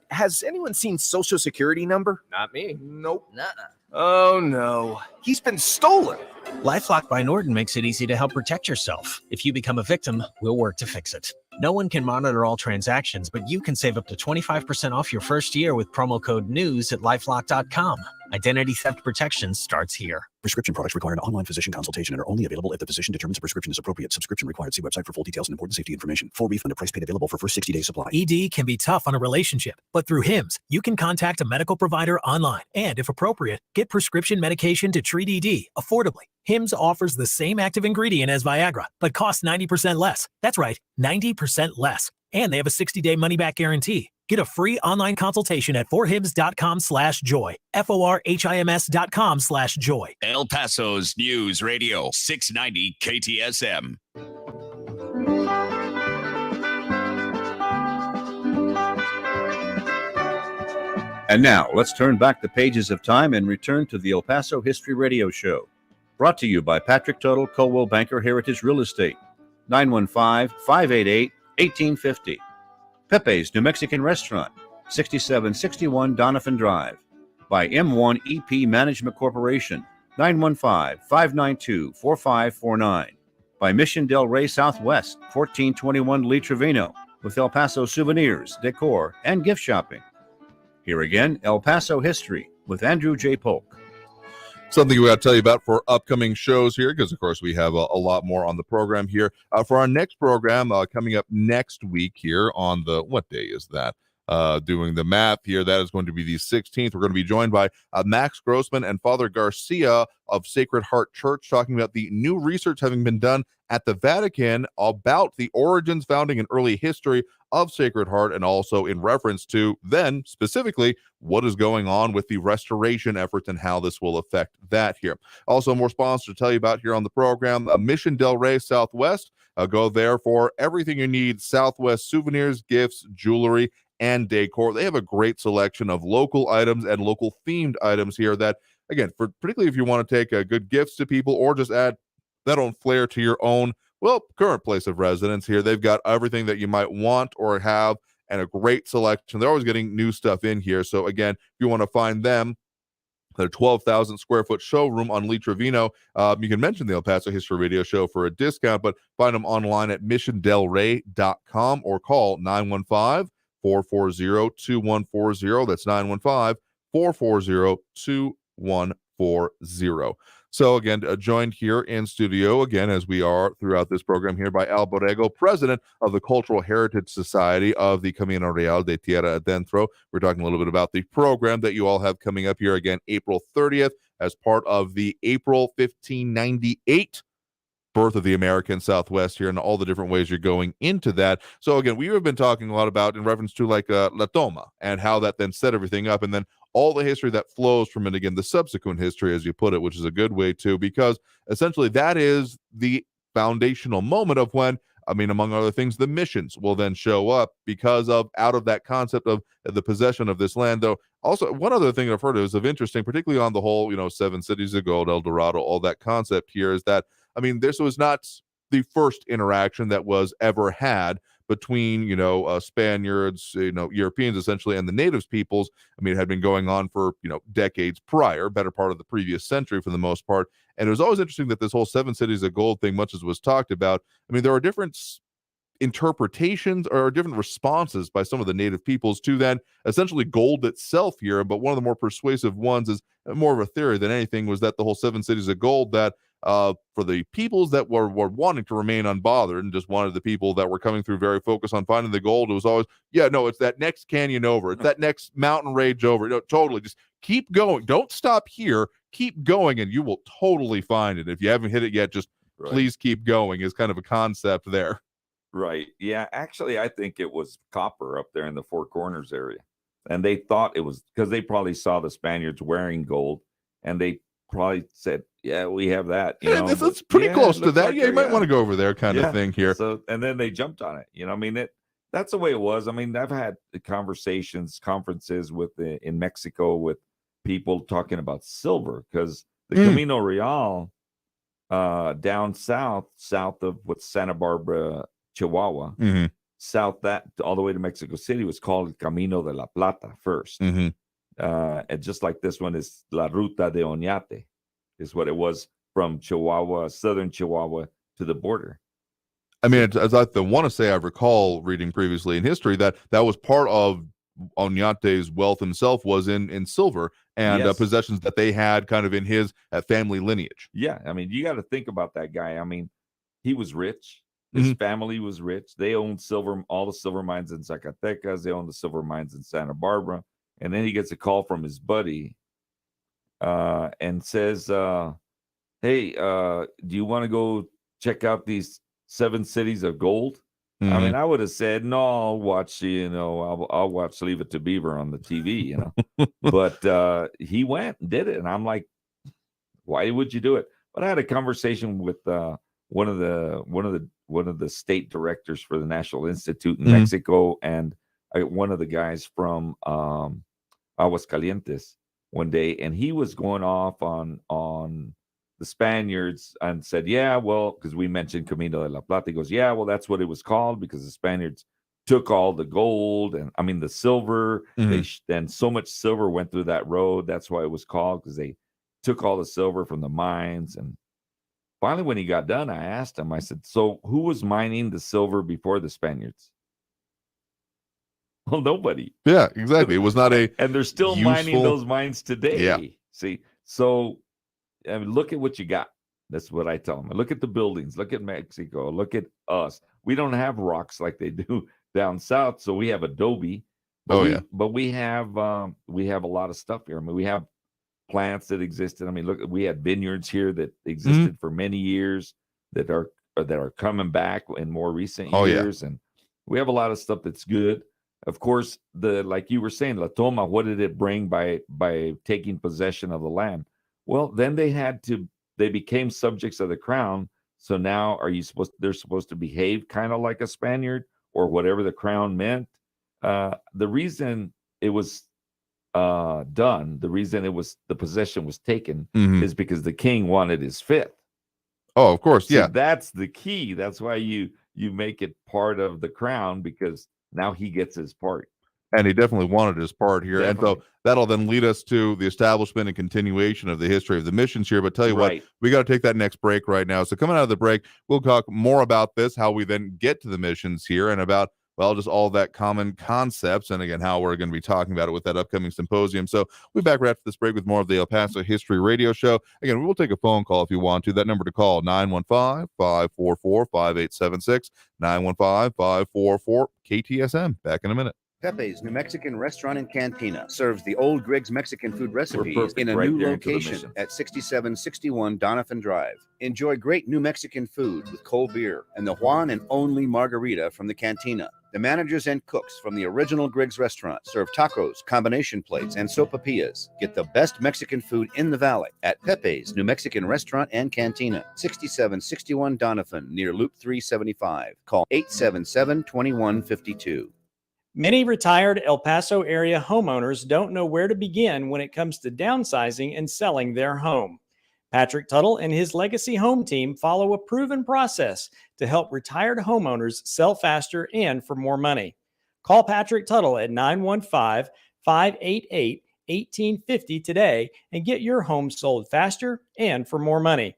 has anyone seen Social Security number? Not me. Nope. Nuh-uh. Oh no, he's been stolen. LifeLock by Norton makes it easy to help protect yourself. If you become a victim, we'll work to fix it. No one can monitor all transactions, but you can save up to 25% off your first year with promo code NEWS at LifeLock.com. Identity theft protection starts here. Prescription products require an online physician consultation and are only available if the physician determines a prescription is appropriate. Subscription required. See website for full details and important safety information. Full refund of price paid available for first 60-day supply. ED can be tough on a relationship, but through HIMS, you can contact a medical provider online and, if appropriate, get prescription medication to treat ED affordably. HIMS offers the same active ingredient as Viagra, but costs 90% less. That's right, 90% less. And they have a 60-day money-back guarantee. Get a free online consultation at forhims.com/joy. forhims.com/joy. El Paso's News Radio 690 KTSM. And now, let's turn back the pages of time and return to the El Paso History Radio Show. Brought to you by Patrick Tuttle, Coldwell Banker Heritage Real Estate. 915-588-1850. Pepe's New Mexican Restaurant, 6761 Donovan Drive. By M1 EP Management Corporation, 915-592-4549. By Mission Del Rey Southwest, 1421 Lee Trevino, with El Paso souvenirs, decor, and gift shopping. Here again, El Paso History with Andrew J. Polk. Something we got to tell you about for upcoming shows here, because of course we have a lot more on the program here. For our next program coming up next week here on the, what day is that? Doing the math here, that is going to be the 16th. We're going to be joined by Max Grossman and Father Garcia of Sacred Heart Church, talking about the new research having been done at the Vatican about the origins, founding, and early history of Sacred Heart, and also in reference to then specifically what is going on with the restoration efforts and how this will affect that here. Also, more sponsors to tell you about here on the program. Mission Del Rey Southwest. Go there for everything you need: Southwest souvenirs, gifts, jewelry, and decor. They have a great selection of local items and local themed items here that, again, for particularly if you want to take good gifts to people or just add that own flair to your own, well, current place of residence here. They've got everything that you might want or have and a great selection. They're always getting new stuff in here. So again, if you want to find them, their 12,000 square foot showroom on Lee Trevino, you can mention the El Paso History Radio Show for a discount, but find them online at missiondelrey.com or call 915-440-2140. That's 915-440-2140. So again, joined here in studio again, as we are throughout this program here, by Al Borrego, president of the Cultural Heritage Society of the Camino Real de Tierra Adentro. We're talking a little bit about the program that you all have coming up here again, April 30th, as part of the April 1598 birth of the American Southwest here, and all the different ways you're going into that. So again, we have been talking a lot about in reference to like La Toma and how that then set everything up, and then all the history that flows from it. Again, the subsequent history, as you put it, which is a good way to, because essentially that is the foundational moment of when, I mean, among other things, the missions will then show up because of out of that concept of the possession of this land. Though, also one other thing I've heard is of interesting, particularly on the whole, 7 cities of gold, El Dorado, all that concept here is that, I mean, this was not the first interaction that was ever had between, Spaniards, Europeans essentially, and the natives peoples. I mean, it had been going on for, decades prior, better part of the previous century for the most part. And it was always interesting that this whole 7 cities of gold thing, much as was talked about, I mean, there are different interpretations or different responses by some of the native peoples to then essentially gold itself here. But one of the more persuasive ones is more of a theory than anything, was that the whole 7 cities of gold, that for the peoples that were wanting to remain unbothered and just wanted the people that were coming through very focused on finding the gold, it was always, it's that next canyon over, it's that next mountain range over. Totally, just keep going, don't stop here, keep going, and you will totally find it. If you haven't hit it yet, just please keep going, is kind of a concept there. Right. Yeah. Actually, I think it was copper up there in the Four Corners area. And they thought it was because they probably saw the Spaniards wearing gold, and they probably said, yeah, we have that. It's pretty close to that. You might want to go over there kind of thing here. So, and then they jumped on it. I mean, that's the way it was. I mean, I've had conferences in Mexico with people talking about silver, because the Camino Real down south of what's Santa Barbara, Chihuahua, south that all the way to Mexico City was called Camino de la Plata first. And just like this one is La Ruta de Oñate, is what it was from Chihuahua, southern Chihuahua, to the border. I mean, as I want to say, I recall reading previously in history that was part of Oñate's wealth himself was in silver and possessions that they had kind of in his family lineage. Yeah, I mean, you got to think about that guy. I mean, he was rich. His family was rich. They owned all the silver mines in Zacatecas. They owned the silver mines in Santa Barbara. And then he gets a call from his buddy and says, hey, do you want to go check out these 7 cities of gold? I mean, I would have said, no, I'll watch, I'll watch Leave It to Beaver on the TV, But he went and did it. And I'm like, why would you do it? But I had a conversation with one of the state directors for the National Institute in Mexico, and one of the guys from Aguascalientes one day, and he was going off on the Spaniards and said, yeah, well, because we mentioned Camino de la Plata, he goes, yeah, well, that's what it was called because the Spaniards took all the gold and the silver. Then so much silver went through that road. That's why it was called, because they took all the silver from the mines. And finally, when he got done, I asked him, I said, so who was mining the silver before the Spaniards? Well, nobody. Yeah, exactly. It was not and they're still mining those mines today. Yeah. See, so I mean, look at what you got. That's what I tell them. Look at the buildings. Look at Mexico. Look at us. We don't have rocks like they do down south, so we have adobe. But but we have a lot of stuff here. I mean, we have plants that existed. I mean, look, we had vineyards here that existed for many years that are coming back in more recent years, and we have a lot of stuff that's good. Of course, like you were saying, La Toma, what did it bring by taking possession of the land? Well, then they became subjects of the crown. So now they're supposed to behave kind of like a Spaniard or whatever the crown meant. The reason it was done, the reason the possession was taken is because the king wanted his fifth. Oh, of course. Yeah. That's the key. That's why you make it part of the crown, because now he gets his part. And he definitely wanted his part here. Definitely. And so that'll then lead us to the establishment and continuation of the history of the missions here. But tell you what, we got to take that next break right now. So coming out of the break, we'll talk more about this, how we then get to the missions here, and about, well, just all that common concepts, and again, how we're going to be talking about it with that upcoming symposium. So we'll be back right after this break with more of the El Paso History Radio Show. Again, we will take a phone call if you want to. That number to call, 915-544-5876, 915-544-KTSM. Back in a minute. Pepe's New Mexican Restaurant and Cantina serves the old Griggs Mexican food recipes perfect in a right new there into the location mission. at 6761 Donovan Drive. Enjoy great New Mexican food with cold beer and the Juan and only margarita from the Cantina. The managers and cooks from the original Griggs restaurant serve tacos, combination plates, and sopapillas. Get the best Mexican food in the valley at Pepe's New Mexican Restaurant and Cantina, 6761 Donovan, near Loop 375. Call 877-2152. Many retired El Paso area homeowners don't know where to begin when it comes to downsizing and selling their home. Patrick Tuttle and his Legacy Home team follow a proven process to help retired homeowners sell faster and for more money. Call Patrick Tuttle at 915-588-1850 today and get your home sold faster and for more money.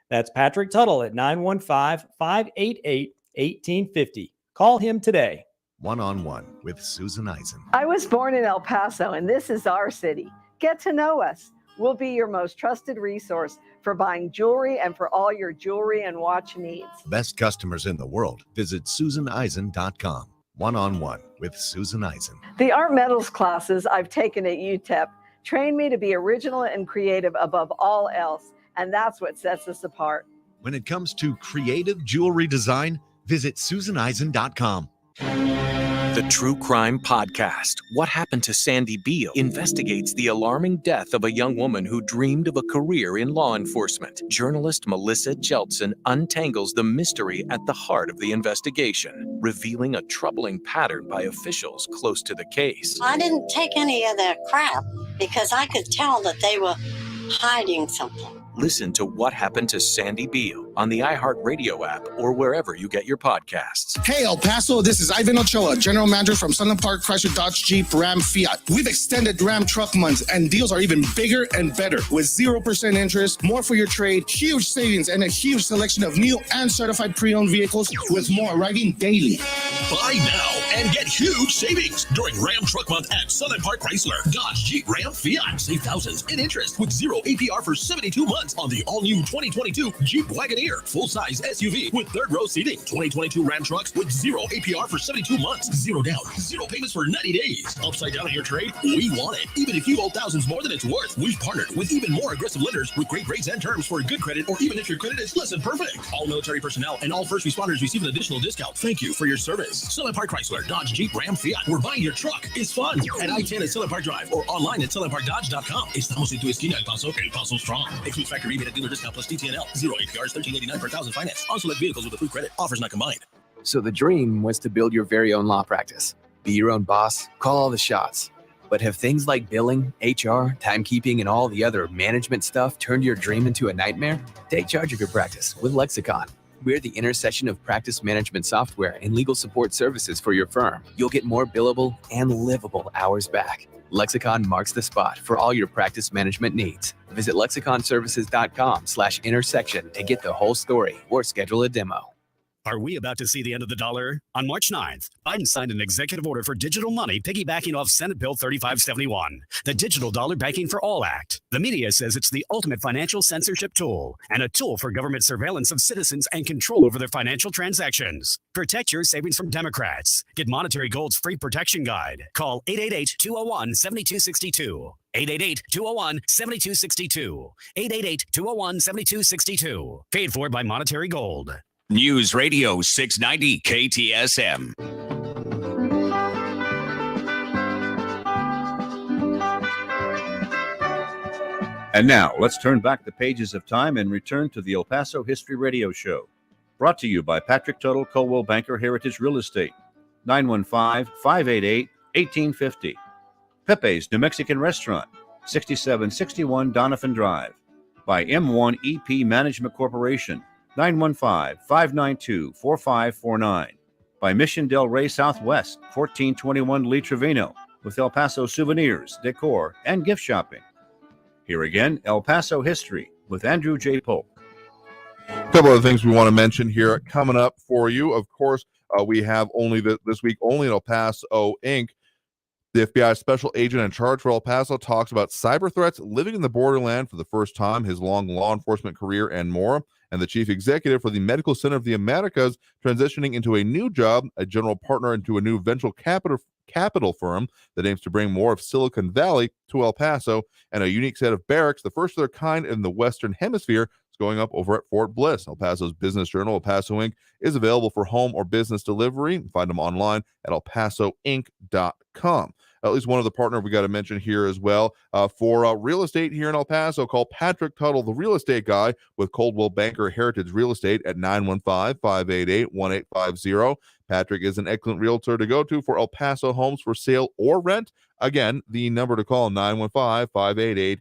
That's Patrick Tuttle at 915-588-1850. Call him today. One-on-One with Susan Eisen. I was born in El Paso, and this is our city. Get to know us. We'll be your most trusted resource for buying jewelry and for all your jewelry and watch needs. Best customers in the world. Visit SusanEisen.com. One-on-One with Susan Eisen. The art metals classes I've taken at UTEP train me to be original and creative above all else, and that's what sets us apart. When it comes to creative jewelry design, visit SusanEisen.com. The True Crime Podcast, What Happened to Sandy Beale, investigates the alarming death of a young woman who dreamed of a career in law enforcement. Journalist Melissa Jeltsin untangles the mystery at the heart of the investigation, revealing a troubling pattern by officials close to the case. I didn't take any of their crap because I could tell that they were hiding something. Listen to What Happened to Sandy Beale on the iHeartRadio app or wherever you get your podcasts. Hey, El Paso, this is Ivan Ochoa, General Manager from Sunland Park Chrysler Dodge Jeep Ram Fiat. We've extended Ram truck months and deals are even bigger and better with 0% interest, more for your trade, huge savings, and a huge selection of new and certified pre-owned vehicles with more arriving daily. Buy now and get huge savings during Ram Truck Month at Sunland Park Chrysler Dodge Jeep Ram Fiat. Save thousands in interest with 0 APR for 72 months on the all-new 2022 Jeep Wagoneer, full-size SUV with third-row seating. 2022 Ram trucks with 0 APR for 72 months. 0 down, 0 payments for 90 days. Upside down on your trade? We want it. Even if you owe thousands more than it's worth, we've partnered with even more aggressive lenders with great rates and terms for good credit, or even if your credit is less than perfect. All military personnel and all first responders receive an additional discount. Thank you for your service. Sunland Park Chrysler Dodge Jeep Ram Fiat, where buying your truck is fun. At I-10 at Sunland Park Drive or online at sunlandparkdodge.com. Estamos en tu esquina, El Paso, El Paso Strong. Excludes factory rebate at dealer discount plus DTNL. 0 APRs, $13.89 per thousand finance. On select vehicles with approved credit. Offers not combined. So the dream was to build your very own law practice. Be your own boss, call all the shots. But have things like billing, HR, timekeeping, and all the other management stuff turned your dream into a nightmare? Take charge of your practice with Lexicon. We're the intersection of practice management software and legal support services for your firm. You'll get more billable and livable hours back. Lexicon marks the spot for all your practice management needs. Visit lexiconservices.com/intersection to get the whole story or schedule a demo. Are we about to see the end of the dollar? On March 9th, Biden signed an executive order for digital money piggybacking off Senate Bill 3571, the Digital Dollar Banking for All Act. The media says it's the ultimate financial censorship tool and a tool for government surveillance of citizens and control over their financial transactions. Protect your savings from Democrats. Get Monetary Gold's free protection guide. Call 888-201-7262. 888-201-7262. 888-201-7262. Paid for by Monetary Gold. News Radio 690 KTSM. And now, let's turn back the pages of time and return to the El Paso History Radio Show. Brought to you by Patrick Tuttle, Coldwell Banker Heritage Real Estate. 915-588-1850. Pepe's New Mexican Restaurant, 6761 Donovan Drive. By M1 EP Management Corporation, 915-592-4549. By Mission Del Rey Southwest, 1421 Lee Trevino, with El Paso souvenirs, decor, and gift shopping. Here again, El Paso History with Andrew J. Polk. A couple of things we want to mention here coming up for you. Of course, we have only this week, only in El Paso Inc. The FBI special agent in charge for El Paso talks about cyber threats, living in the borderland for the first time, his long law enforcement career, and more. and the chief executive for the Medical Center of the Americas, transitioning into a new job, a general partner into a new venture capital firm that aims to bring more of Silicon Valley to El Paso, and a unique set of barracks, the first of their kind in the Western Hemisphere, is going up over at Fort Bliss. El Paso's business journal, El Paso Inc., is available for home or business delivery. Find them online at elpasoinc.com. At least one other partner we got to mention here as well for real estate here in El Paso. Call Patrick Tuttle, the real estate guy with Coldwell Banker Heritage Real Estate at 915-588-1850. Patrick is an excellent realtor to go to for El Paso homes for sale or rent. Again, the number to call, 915-588-1850.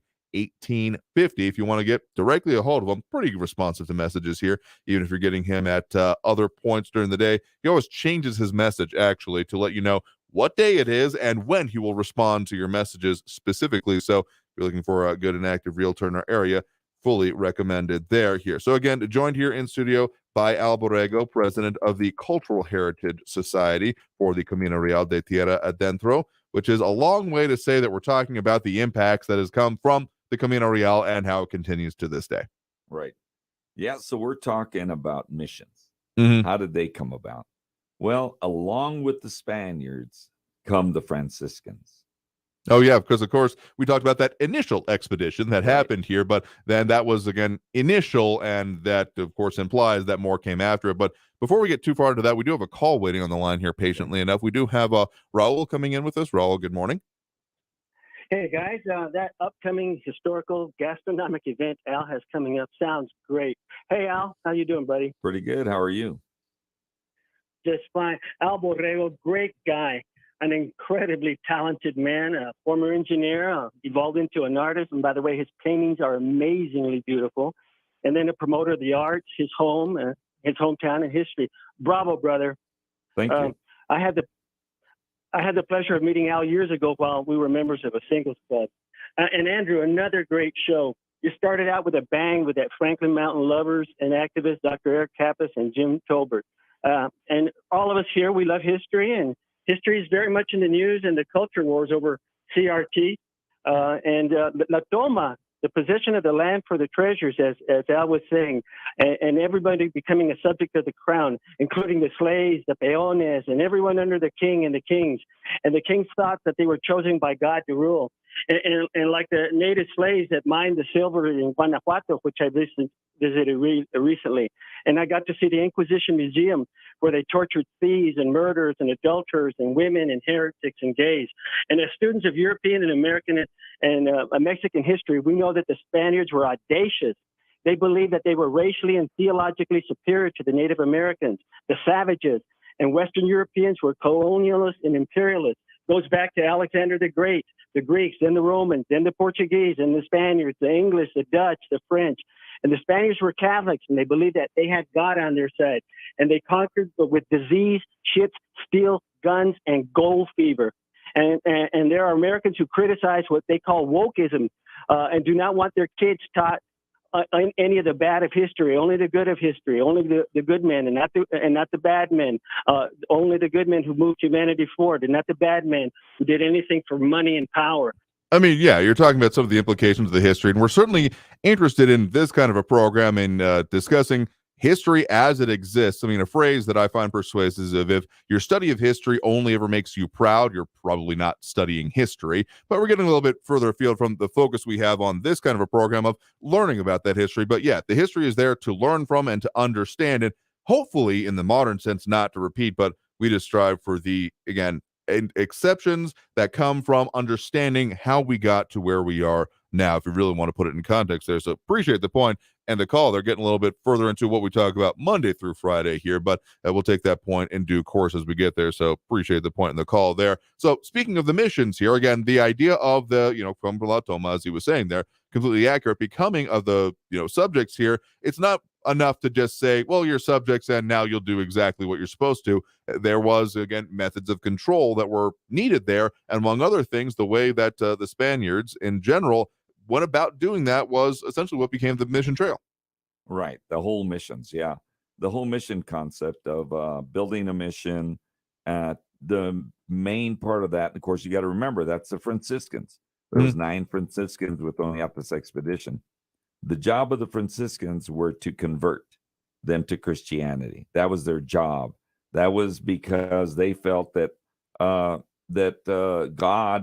If you want to get directly a hold of him, pretty responsive to messages here, even if you're getting him at other points during the day. He always changes his message, actually, to let you know what day it is and when he will respond to your messages specifically. So if you're looking for a good and active realtor in our area, fully recommended there here. So again, joined here in studio by Al Borrego, president of the Cultural Heritage Society for the Camino Real de Tierra Adentro, which is a long way to say that we're talking about the impacts that has come from the Camino Real and how it continues to this day. Right. Yeah, so we're talking about missions. Mhm. How did they come about? Well, along with the Spaniards come the Franciscans. Oh, yeah, because, of course, we talked about that initial expedition that happened here, but then that was, again, initial, and that, of course, implies that more came after it. But before we get too far into that, we do have a call waiting on the line here patiently enough. We do have Raul coming in with us. Raul, good morning. Hey, guys, that upcoming historical gastronomic event Al has coming up sounds great. Hey, Al, how you doing, buddy? Pretty good. How are you? Just fine. Al Borrego, great guy, an incredibly talented man, a former engineer, evolved into an artist. And by the way, his paintings are amazingly beautiful. And then a promoter of the arts, his home, his hometown, and history. Bravo, brother. Thank you. I had the pleasure of meeting Al years ago while we were members of a singles club. And Andrew, another great show. You started out with a bang with that Franklin Mountain lovers and activist, Dr. Eric Kappas and Jim Tolbert. And all of us here, we love history, and history is very much in the news and the culture wars over CRT. And La Toma, the possession of the land for the treasures, as Al was saying, and everybody becoming a subject of the crown, including the slaves, the peones, and everyone under the king and the kings. And the kings thought that they were chosen by God to rule. And like the native slaves that mined the silver in Guanajuato, which I visited recently. And I got to see the Inquisition Museum where they tortured thieves and murderers and adulterers and women and heretics and gays. And as students of European and American and Mexican history, we know that the Spaniards were audacious. They believed that they were racially and theologically superior to the Native Americans, the savages, and Western Europeans were colonialists and imperialists. Goes back to Alexander the Great, the Greeks, then the Romans, then the Portuguese, and the Spaniards, the English, the Dutch, the French. And the Spaniards were Catholics, and they believed that they had God on their side. And they conquered with disease, ships, steel, guns, and gold fever. And there are Americans who criticize what they call wokeism and do not want their kids taught any of the bad of history, only the good of history, only the good men and not the bad men, only the good men who moved humanity forward and not the bad men who did anything for money and power. I mean, yeah, you're talking about some of the implications of the history, and we're certainly interested in this kind of a program in discussing history as it exists. I mean, a phrase that I find persuasive is if your study of history only ever makes you proud, you're probably not studying history. But we're getting a little bit further afield from the focus we have on this kind of a program of learning about that history. But yeah, the history is there to learn from and to understand it, hopefully in the modern sense, not to repeat, but we just strive for the, again, exceptions that come from understanding how we got to where we are now, if you really want to put it in context there. So appreciate the point and the call. They're getting a little bit further into what we talk about Monday through Friday here, but we'll take that point in due course as we get there. So appreciate the point and the call there. So speaking of the missions here, again, the idea of the, from La Toma, as he was saying there, completely accurate, becoming of the, subjects here, it's not enough to just say, well, you're subjects and now you'll do exactly what you're supposed to. There was, again, methods of control that were needed there. And among other things, the way that the Spaniards in general went about doing that was essentially what became the mission trail. Right. The whole missions. Yeah. The whole mission concept of building a mission. The main part of that, of course, you got to remember, that's the Franciscans. There's 9 Franciscans with only up this expedition. The job of the Franciscans were to convert them to Christianity. That was their job. That was because they felt that God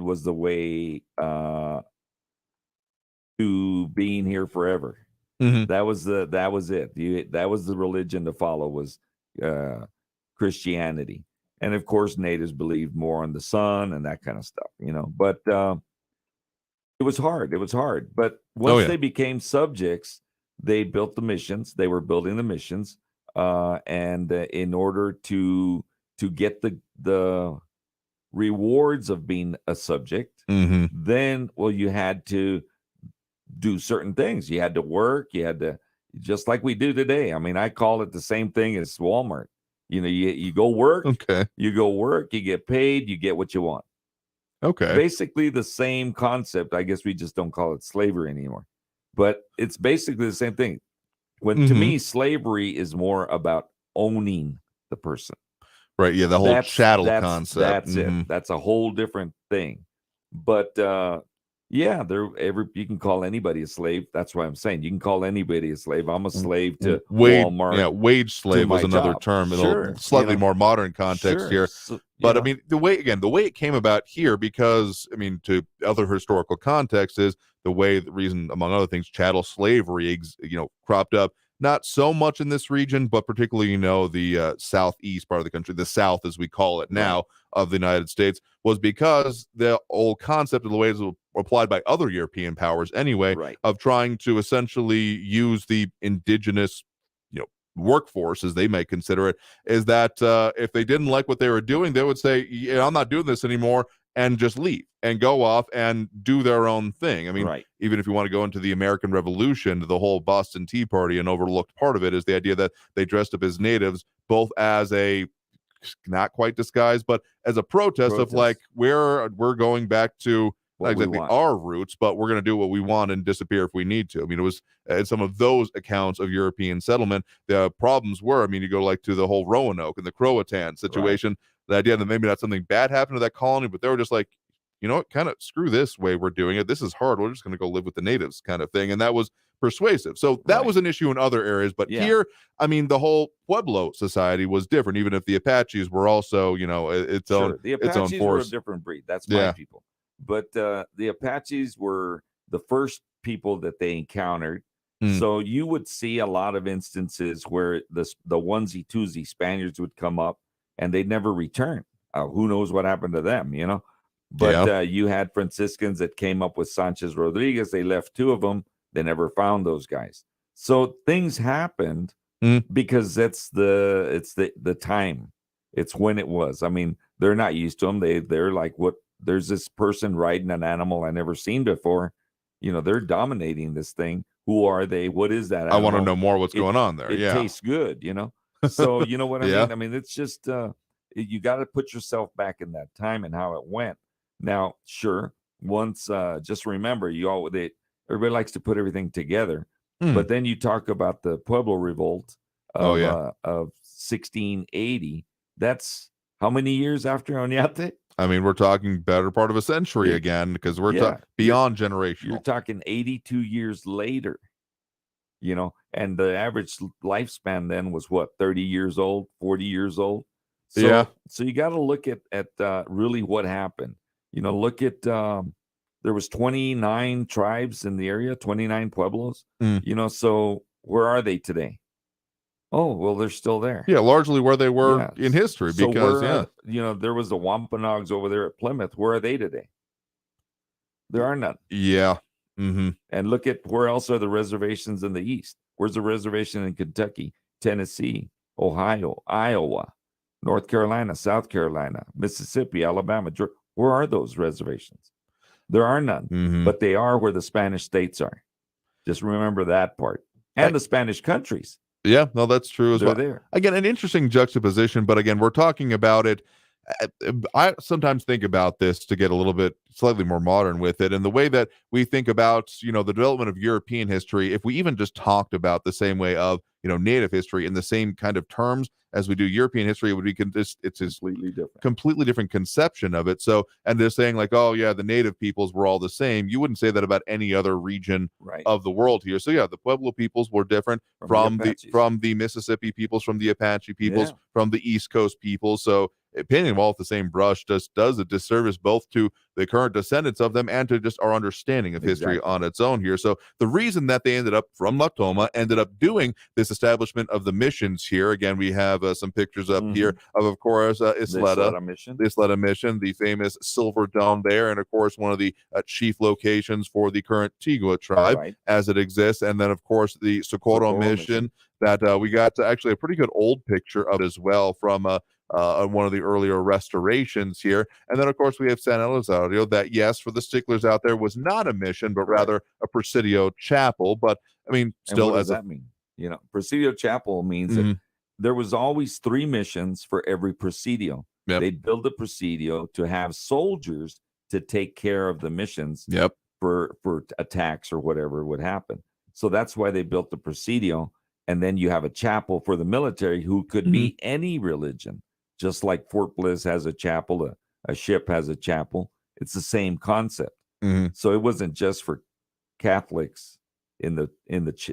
was the way to being here forever. Mhm. That was it. That was the religion to follow, was Christianity. And of course, natives believed more on the sun and that kind of stuff, But it was hard. But once they became subjects, they built the missions. They were building the missions, and in order to get the rewards of being a subject, then you had to do certain things. You had to work. You had to, just like we do today. I mean, I call it the same thing as Walmart. You go work. Okay. You go work. You get paid. You get what you want. Okay. Basically the same concept. I guess we just don't call it slavery anymore, but it's basically the same thing. To me, slavery is more about owning the person. Right. Yeah. The whole chattel concept. That's it. That's a whole different thing. But you can call anybody a slave. That's why I'm saying you can call anybody a slave. I'm a slave to Walmart. Yeah, wage slave was another job. term in Sure, a slightly more modern context here. So, but I mean, the way it came about here, because I mean, to other historical context, is the reason, among other things, chattel slavery, cropped up. Not so much in this region, but particularly, the southeast part of the country, the South, as we call it now, of the United States, was because the old concept of the ways applied by other European powers anyway, of trying to essentially use the indigenous, workforce, as they may consider it, is that if they didn't like what they were doing, they would say, I'm not doing this anymore, and just leave and go off and do their own thing. I mean, even if you want to go into the American Revolution, the whole Boston Tea Party, an overlooked part of it is the idea that they dressed up as natives, both as a, not quite disguise, but as a protest. Of like, we're going back to not exactly our roots, but we're going to do what we want and disappear if we need to. I mean, it was in some of those accounts of European settlement, the problems were, I mean, you go like to the whole Roanoke and the Croatan situation, the idea that maybe not something bad happened to that colony, but they were just like, kind of screw this way we're doing it. This is hard. We're just going to go live with the natives kind of thing. And that was persuasive. So that was an issue in other areas. But here, I mean, the whole Pueblo society was different, even if the Apaches were also, its own The Apaches its own force. were a different breed. That's my people. But the Apaches were the first people that they encountered. So you would see a lot of instances where the onesie-twosie Spaniards would come up and they'd never return. Who knows what happened to them, But you had Franciscans that came up with Sanchez Rodriguez. They left 2 of them. They never found those guys. So things happened because it's the time. It's when it was. I mean, they're not used to them. They're like, what? There's this person riding an animal I never seen before. They're dominating this thing. Who are they? What is that animal? I want to know more what's going on there. It tastes good, So you know what I mean? I mean, it's just you got to put yourself back in that time and how it went. Now, sure, once just remember, everybody likes to put everything together, but then you talk about the Pueblo Revolt of 1680. That's how many years after Oñate? I mean, we're talking better part of a century again, because we're beyond generational. You're talking 82 years later, and the average lifespan then was what, 30 years old, 40 years old. So you got to look at really what happened. Look at there was 29 tribes in the area, 29 pueblos. So where are they today? Oh, well, they're still there. Yeah, largely where they were in history, So because there was the Wampanoags over there at Plymouth. Where are they today? There are none. Yeah. And look at where else are the reservations in the east. Where's the reservation in Kentucky, Tennessee, Ohio, Iowa, North Carolina, South Carolina, Mississippi, Alabama, Georgia? Where are those reservations? There are none, but they are where the Spanish states are. Just remember that part. And the Spanish countries. Yeah, no, that's true as well. There. Again, an interesting juxtaposition, but again, we're talking about it I sometimes think about this to get a little bit slightly more modern with it, and the way that we think about, the development of European history. If we even just talked about the same way of, Native history in the same kind of terms as we do European history, it would be it's completely different conception of it. So, and they're saying like, oh yeah, the native peoples were all the same. You wouldn't say that about any other region of the world here. So yeah, the Pueblo peoples were different from the Mississippi peoples, from the Apache peoples, from the East Coast peoples. So painting them all with the same brush just does a disservice both to the current descendants of them and to just our understanding of history on its own here. So the reason that they ended up from La Toma, ended up doing this establishment of the missions here. Again, we have some pictures up here of course, Isleta mission, the famous silver dome there. And of course, one of the chief locations for the current Tigua tribe as it exists. And then of course, the Socorro mission that we got actually a pretty good old picture of as well from on one of the earlier restorations here. And then, of course, we have San Elizario that, yes, for the sticklers out there, was not a mission, but rather a Presidio chapel. But, I mean, still, what does that mean? Presidio chapel means that there was always 3 missions for every Presidio. They'd build a Presidio to have soldiers to take care of the missions for attacks or whatever would happen. So that's why they built the Presidio. And then you have a chapel for the military who could be any religion. Just like Fort Bliss has a chapel, a ship has a chapel. It's the same concept. So it wasn't just for Catholics in the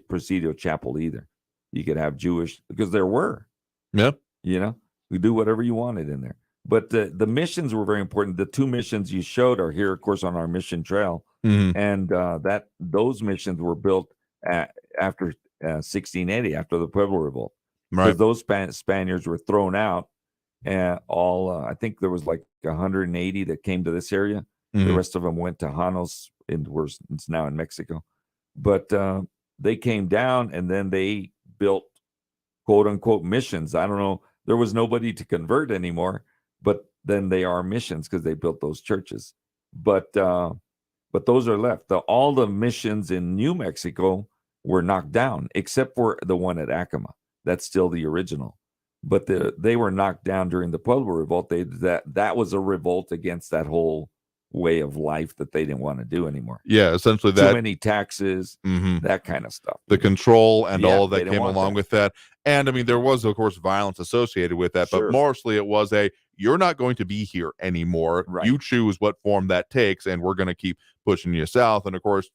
Presidio chapel either. You could have Jewish, because there were. You do whatever you wanted in there. But the missions were very important. The 2 missions you showed are here, of course, on our mission trail. And those missions were built after 1680, after the Pueblo Revolt. Because those Spaniards were thrown out. And I think there was like 180 that came to this area. The rest of them went to Janos, it's now in Mexico. But they came down and then they built quote unquote missions. I don't know. There was nobody to convert anymore, but then they are missions because they built those churches. But those are left. All the missions in New Mexico were knocked down, except for the one at Acoma. That's still the original. But they were knocked down during the Pueblo Revolt. That was a revolt against that whole way of life that they didn't want to do anymore. Yeah, essentially too many taxes, that kind of stuff. The control and all of that came along with that. And I mean, there was, of course, violence associated with that, but mostly it was you're not going to be here anymore. You choose what form that takes, and we're going to keep pushing you south. And of course,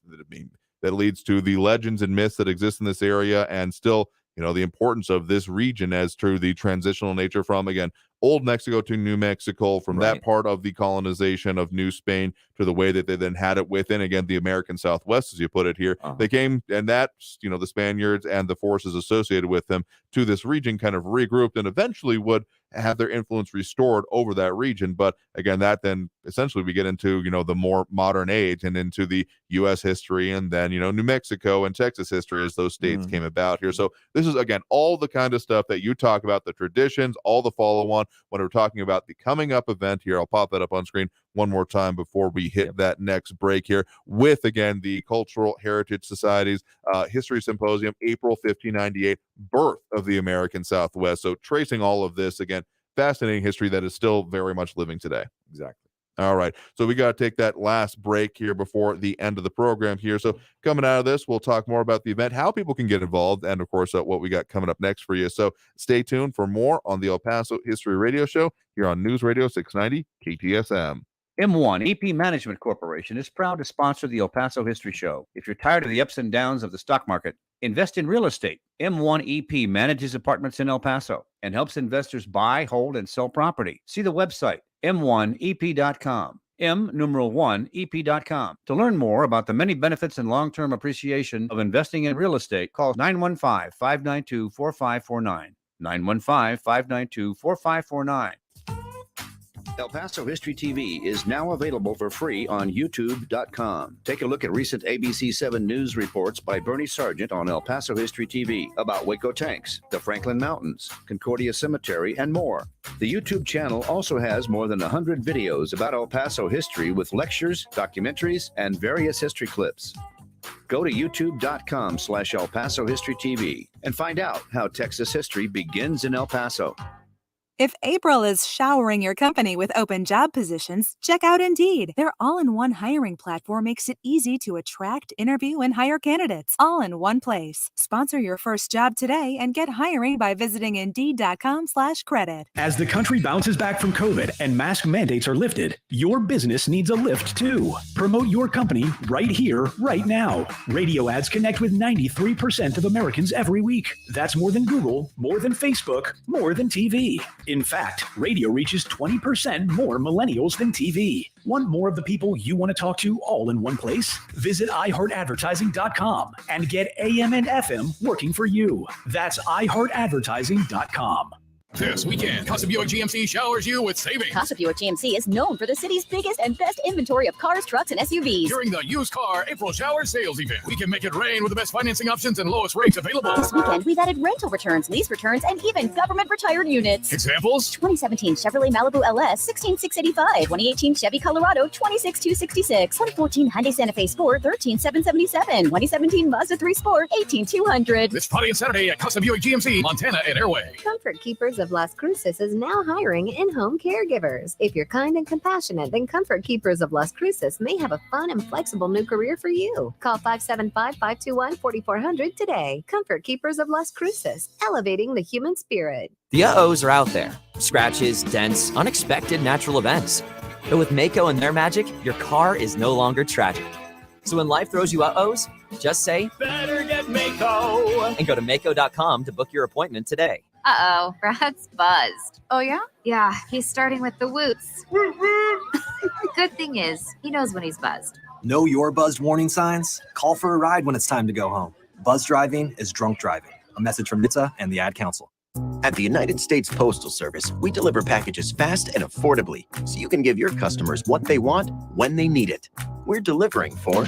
that leads to the legends and myths that exist in this area, and still, the importance of this region as to the transitional nature from, again, Old Mexico to New Mexico, from that part of the colonization of New Spain to the way that they then had it within, again, the American Southwest, as you put it here. They came, and that, the Spaniards and the forces associated with them to this region kind of regrouped and eventually would have their influence restored over that region. But again, that then essentially we get into, the more modern age and into the U.S. history, and then, New Mexico and Texas history as those states came about here. So this is, again, all the kind of stuff that you talk about, the traditions, all the follow-on when we're talking about the coming up event here. I'll pop that up on screen one more time before we hit that next break here with, again, the Cultural Heritage Society's History Symposium, April 1598, birth of the American Southwest. So tracing all of this, again, fascinating history that is still very much living today. Exactly. All right. So we got to take that last break here before the end of the program here. So coming out of this, we'll talk more about the event, how people can get involved, and of course, what we got coming up next for you. So stay tuned for more on the El Paso History Radio Show here on News Radio 690 KTSM. M1 EP Management Corporation is proud to sponsor the El Paso History Show. If you're tired of the ups and downs of the stock market, invest in real estate. M1 EP manages apartments in El Paso and helps investors buy, hold, and sell property. See the website, m1ep.com. M1ep.com. To learn more about the many benefits and long-term appreciation of investing in real estate, call 915-592-4549. 915-592-4549. El Paso History TV is now available for free on YouTube.com. Take a look at recent ABC7 news reports by Bernie Sargent on El Paso History TV about Waco tanks, the Franklin Mountains, Concordia Cemetery, and more. The YouTube channel also has more than 100 videos about El Paso history with lectures, documentaries, and various history clips. Go to youtube.com/El Paso History TV and find out how Texas history begins in El Paso. If April is showering your company with open job positions, check out Indeed. Their all-in-one hiring platform makes it easy to attract, interview, and hire candidates all in one place. Sponsor your first job today and get hiring by visiting Indeed.com/credit. As the country bounces back from COVID and mask mandates are lifted, your business needs a lift too. Promote your company right here, right now. Radio ads connect with 93% of Americans every week. That's more than Google, more than Facebook, more than TV. In fact, radio reaches 20% more millennials than TV. Want more of the people you want to talk to all in one place? Visit iHeartAdvertising.com and get AM and FM working for you. That's iHeartAdvertising.com. This weekend, Casa Buick GMC showers you with savings. Casa Buick GMC is known for the city's biggest and best inventory of cars, trucks, and SUVs. During the used car April shower sales event, we can make it rain with the best financing options and lowest rates available. This weekend, we've added rental returns, lease returns, and even government retired units. Examples? 2017 Chevrolet Malibu LS, $16,685. 2018 Chevy Colorado, $26,266. 2014 Hyundai Santa Fe Sport, $13,777. 2017 Mazda 3 Sport, $18,200. This Friday and Saturday at Casa Buick GMC, Montana and Airway. Comfort Keepers of Las Cruces is now hiring in-home caregivers. If you're kind and compassionate, then Comfort Keepers of Las Cruces may have a fun and flexible new career for you. Call 575-521-4400 today. Comfort Keepers of Las Cruces, elevating the human spirit. The uh-ohs are out there. Scratches, dents, unexpected natural events. But with Mako and their magic, your car is no longer tragic. So when life throws you uh-ohs, just say, better get Mako. And go to Mako.com to book your appointment today. Uh-oh, Brad's buzzed. Oh, yeah? Yeah, he's starting with the whoops. Good thing is, he knows when he's buzzed. Know your buzzed warning signs? Call for a ride when it's time to go home. Buzz driving is drunk driving. A message from NHTSA and the Ad Council. At the United States Postal Service, we deliver packages fast and affordably so you can give your customers what they want when they need it. We're delivering for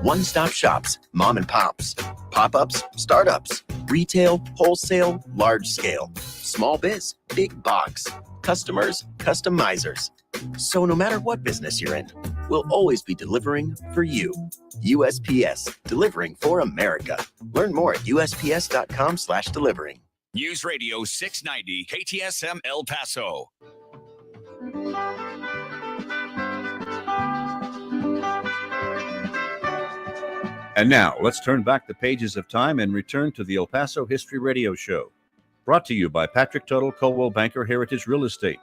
one-stop shops, mom and pops, pop-ups, startups, retail, wholesale, large scale, small biz, big box, customers, customizers. So no matter what business you're in, we'll always be delivering for you. USPS, delivering for America. Learn more at USPS.com/delivering. News Radio 690 KTSM El Paso. And now, let's turn back the pages of time and return to the El Paso History Radio Show. Brought to you by Patrick Tuttle, Coldwell Banker Heritage Real Estate,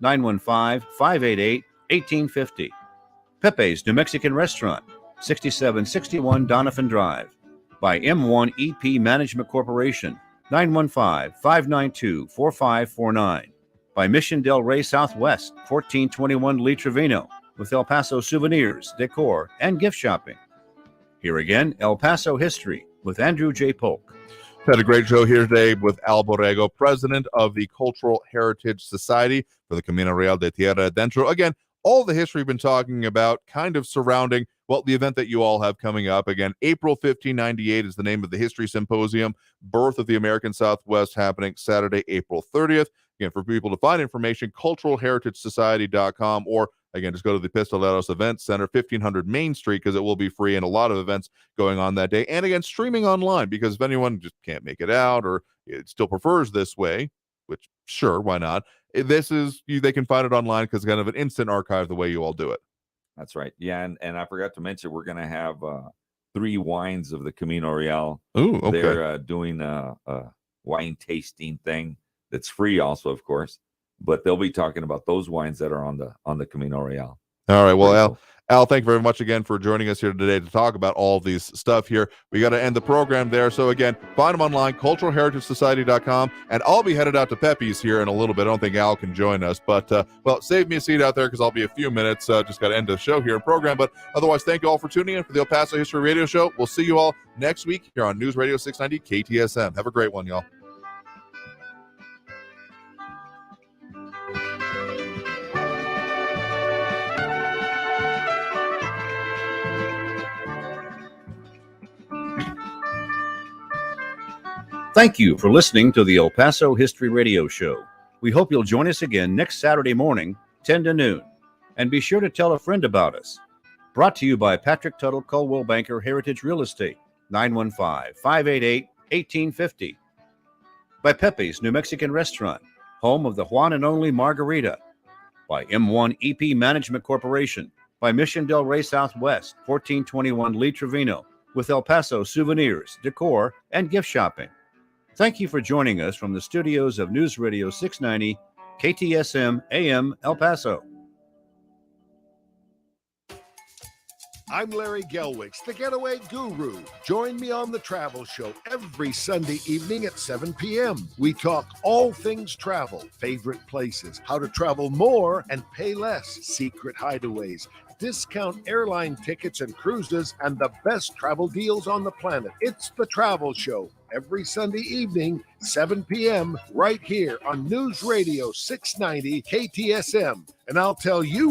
915-588-1850. Pepe's New Mexican Restaurant, 6761 Donovan Drive. By M1 EP Management Corporation, 915-592-4549. By Mission Del Rey Southwest, 1421 Lee Trevino, with El Paso souvenirs, decor, and gift shopping. Here again, El Paso History with Andrew J. Polk. Had a great show here today with Al Borrego, president of the Cultural Heritage Society for the Camino Real de Tierra Adentro. Again, all the history we've been talking about kind of surrounding, well, the event that you all have coming up. Again, April 1598 is the name of the History Symposium, Birth of the American Southwest, happening Saturday, April 30th. Again, for people to find information, culturalheritagesociety.com, or again, just go to the Pistoleros Event Center, 1500 Main Street, because it will be free and a lot of events going on that day. And again, streaming online, because if anyone just can't make it out or it still prefers this way, which sure, why not? This is, they can find it online because it's kind of an instant archive the way you all do it. That's right. Yeah, and I forgot to mention, we're going to have 3 wines of the Camino Real. Ooh, okay. They're doing a wine tasting thing that's free also, of course. But they'll be talking about those wines that are on the Camino Real. All right. Well, Al, thank you very much again for joining us here today to talk about all these stuff here. We got to end the program there. So again, find them online, culturalheritagesociety.com. And I'll be headed out to Pepe's here in a little bit. I don't think Al can join us, but well, save me a seat out there because I'll be a few minutes. Just got to end the show here in program. But otherwise, thank you all for tuning in for the El Paso History Radio Show. We'll see you all next week here on News Radio 690 KTSM. Have a great one, y'all. Thank you for listening to the El Paso History Radio Show. We hope you'll join us again next Saturday morning, 10 to noon. And be sure to tell a friend about us. Brought to you by Patrick Tuttle, Coldwell Banker Heritage Real Estate, 915-588-1850. By Pepe's New Mexican Restaurant, home of the one and only margarita. By M1 EP Management Corporation. By Mission Del Rey Southwest, 1421 Lee Trevino, with El Paso souvenirs, decor, and gift shopping. Thank you for joining us from the studios of News Radio 690, KTSM AM El Paso. I'm Larry Gelwicks, the Getaway Guru. Join me on The Travel Show every Sunday evening at 7 p.m. We talk all things travel, favorite places, how to travel more and pay less, secret hideaways, discount airline tickets and cruises, and the best travel deals on the planet. It's The Travel Show every Sunday evening, 7 p.m. right here on News Radio 690 KTSM. And I'll tell you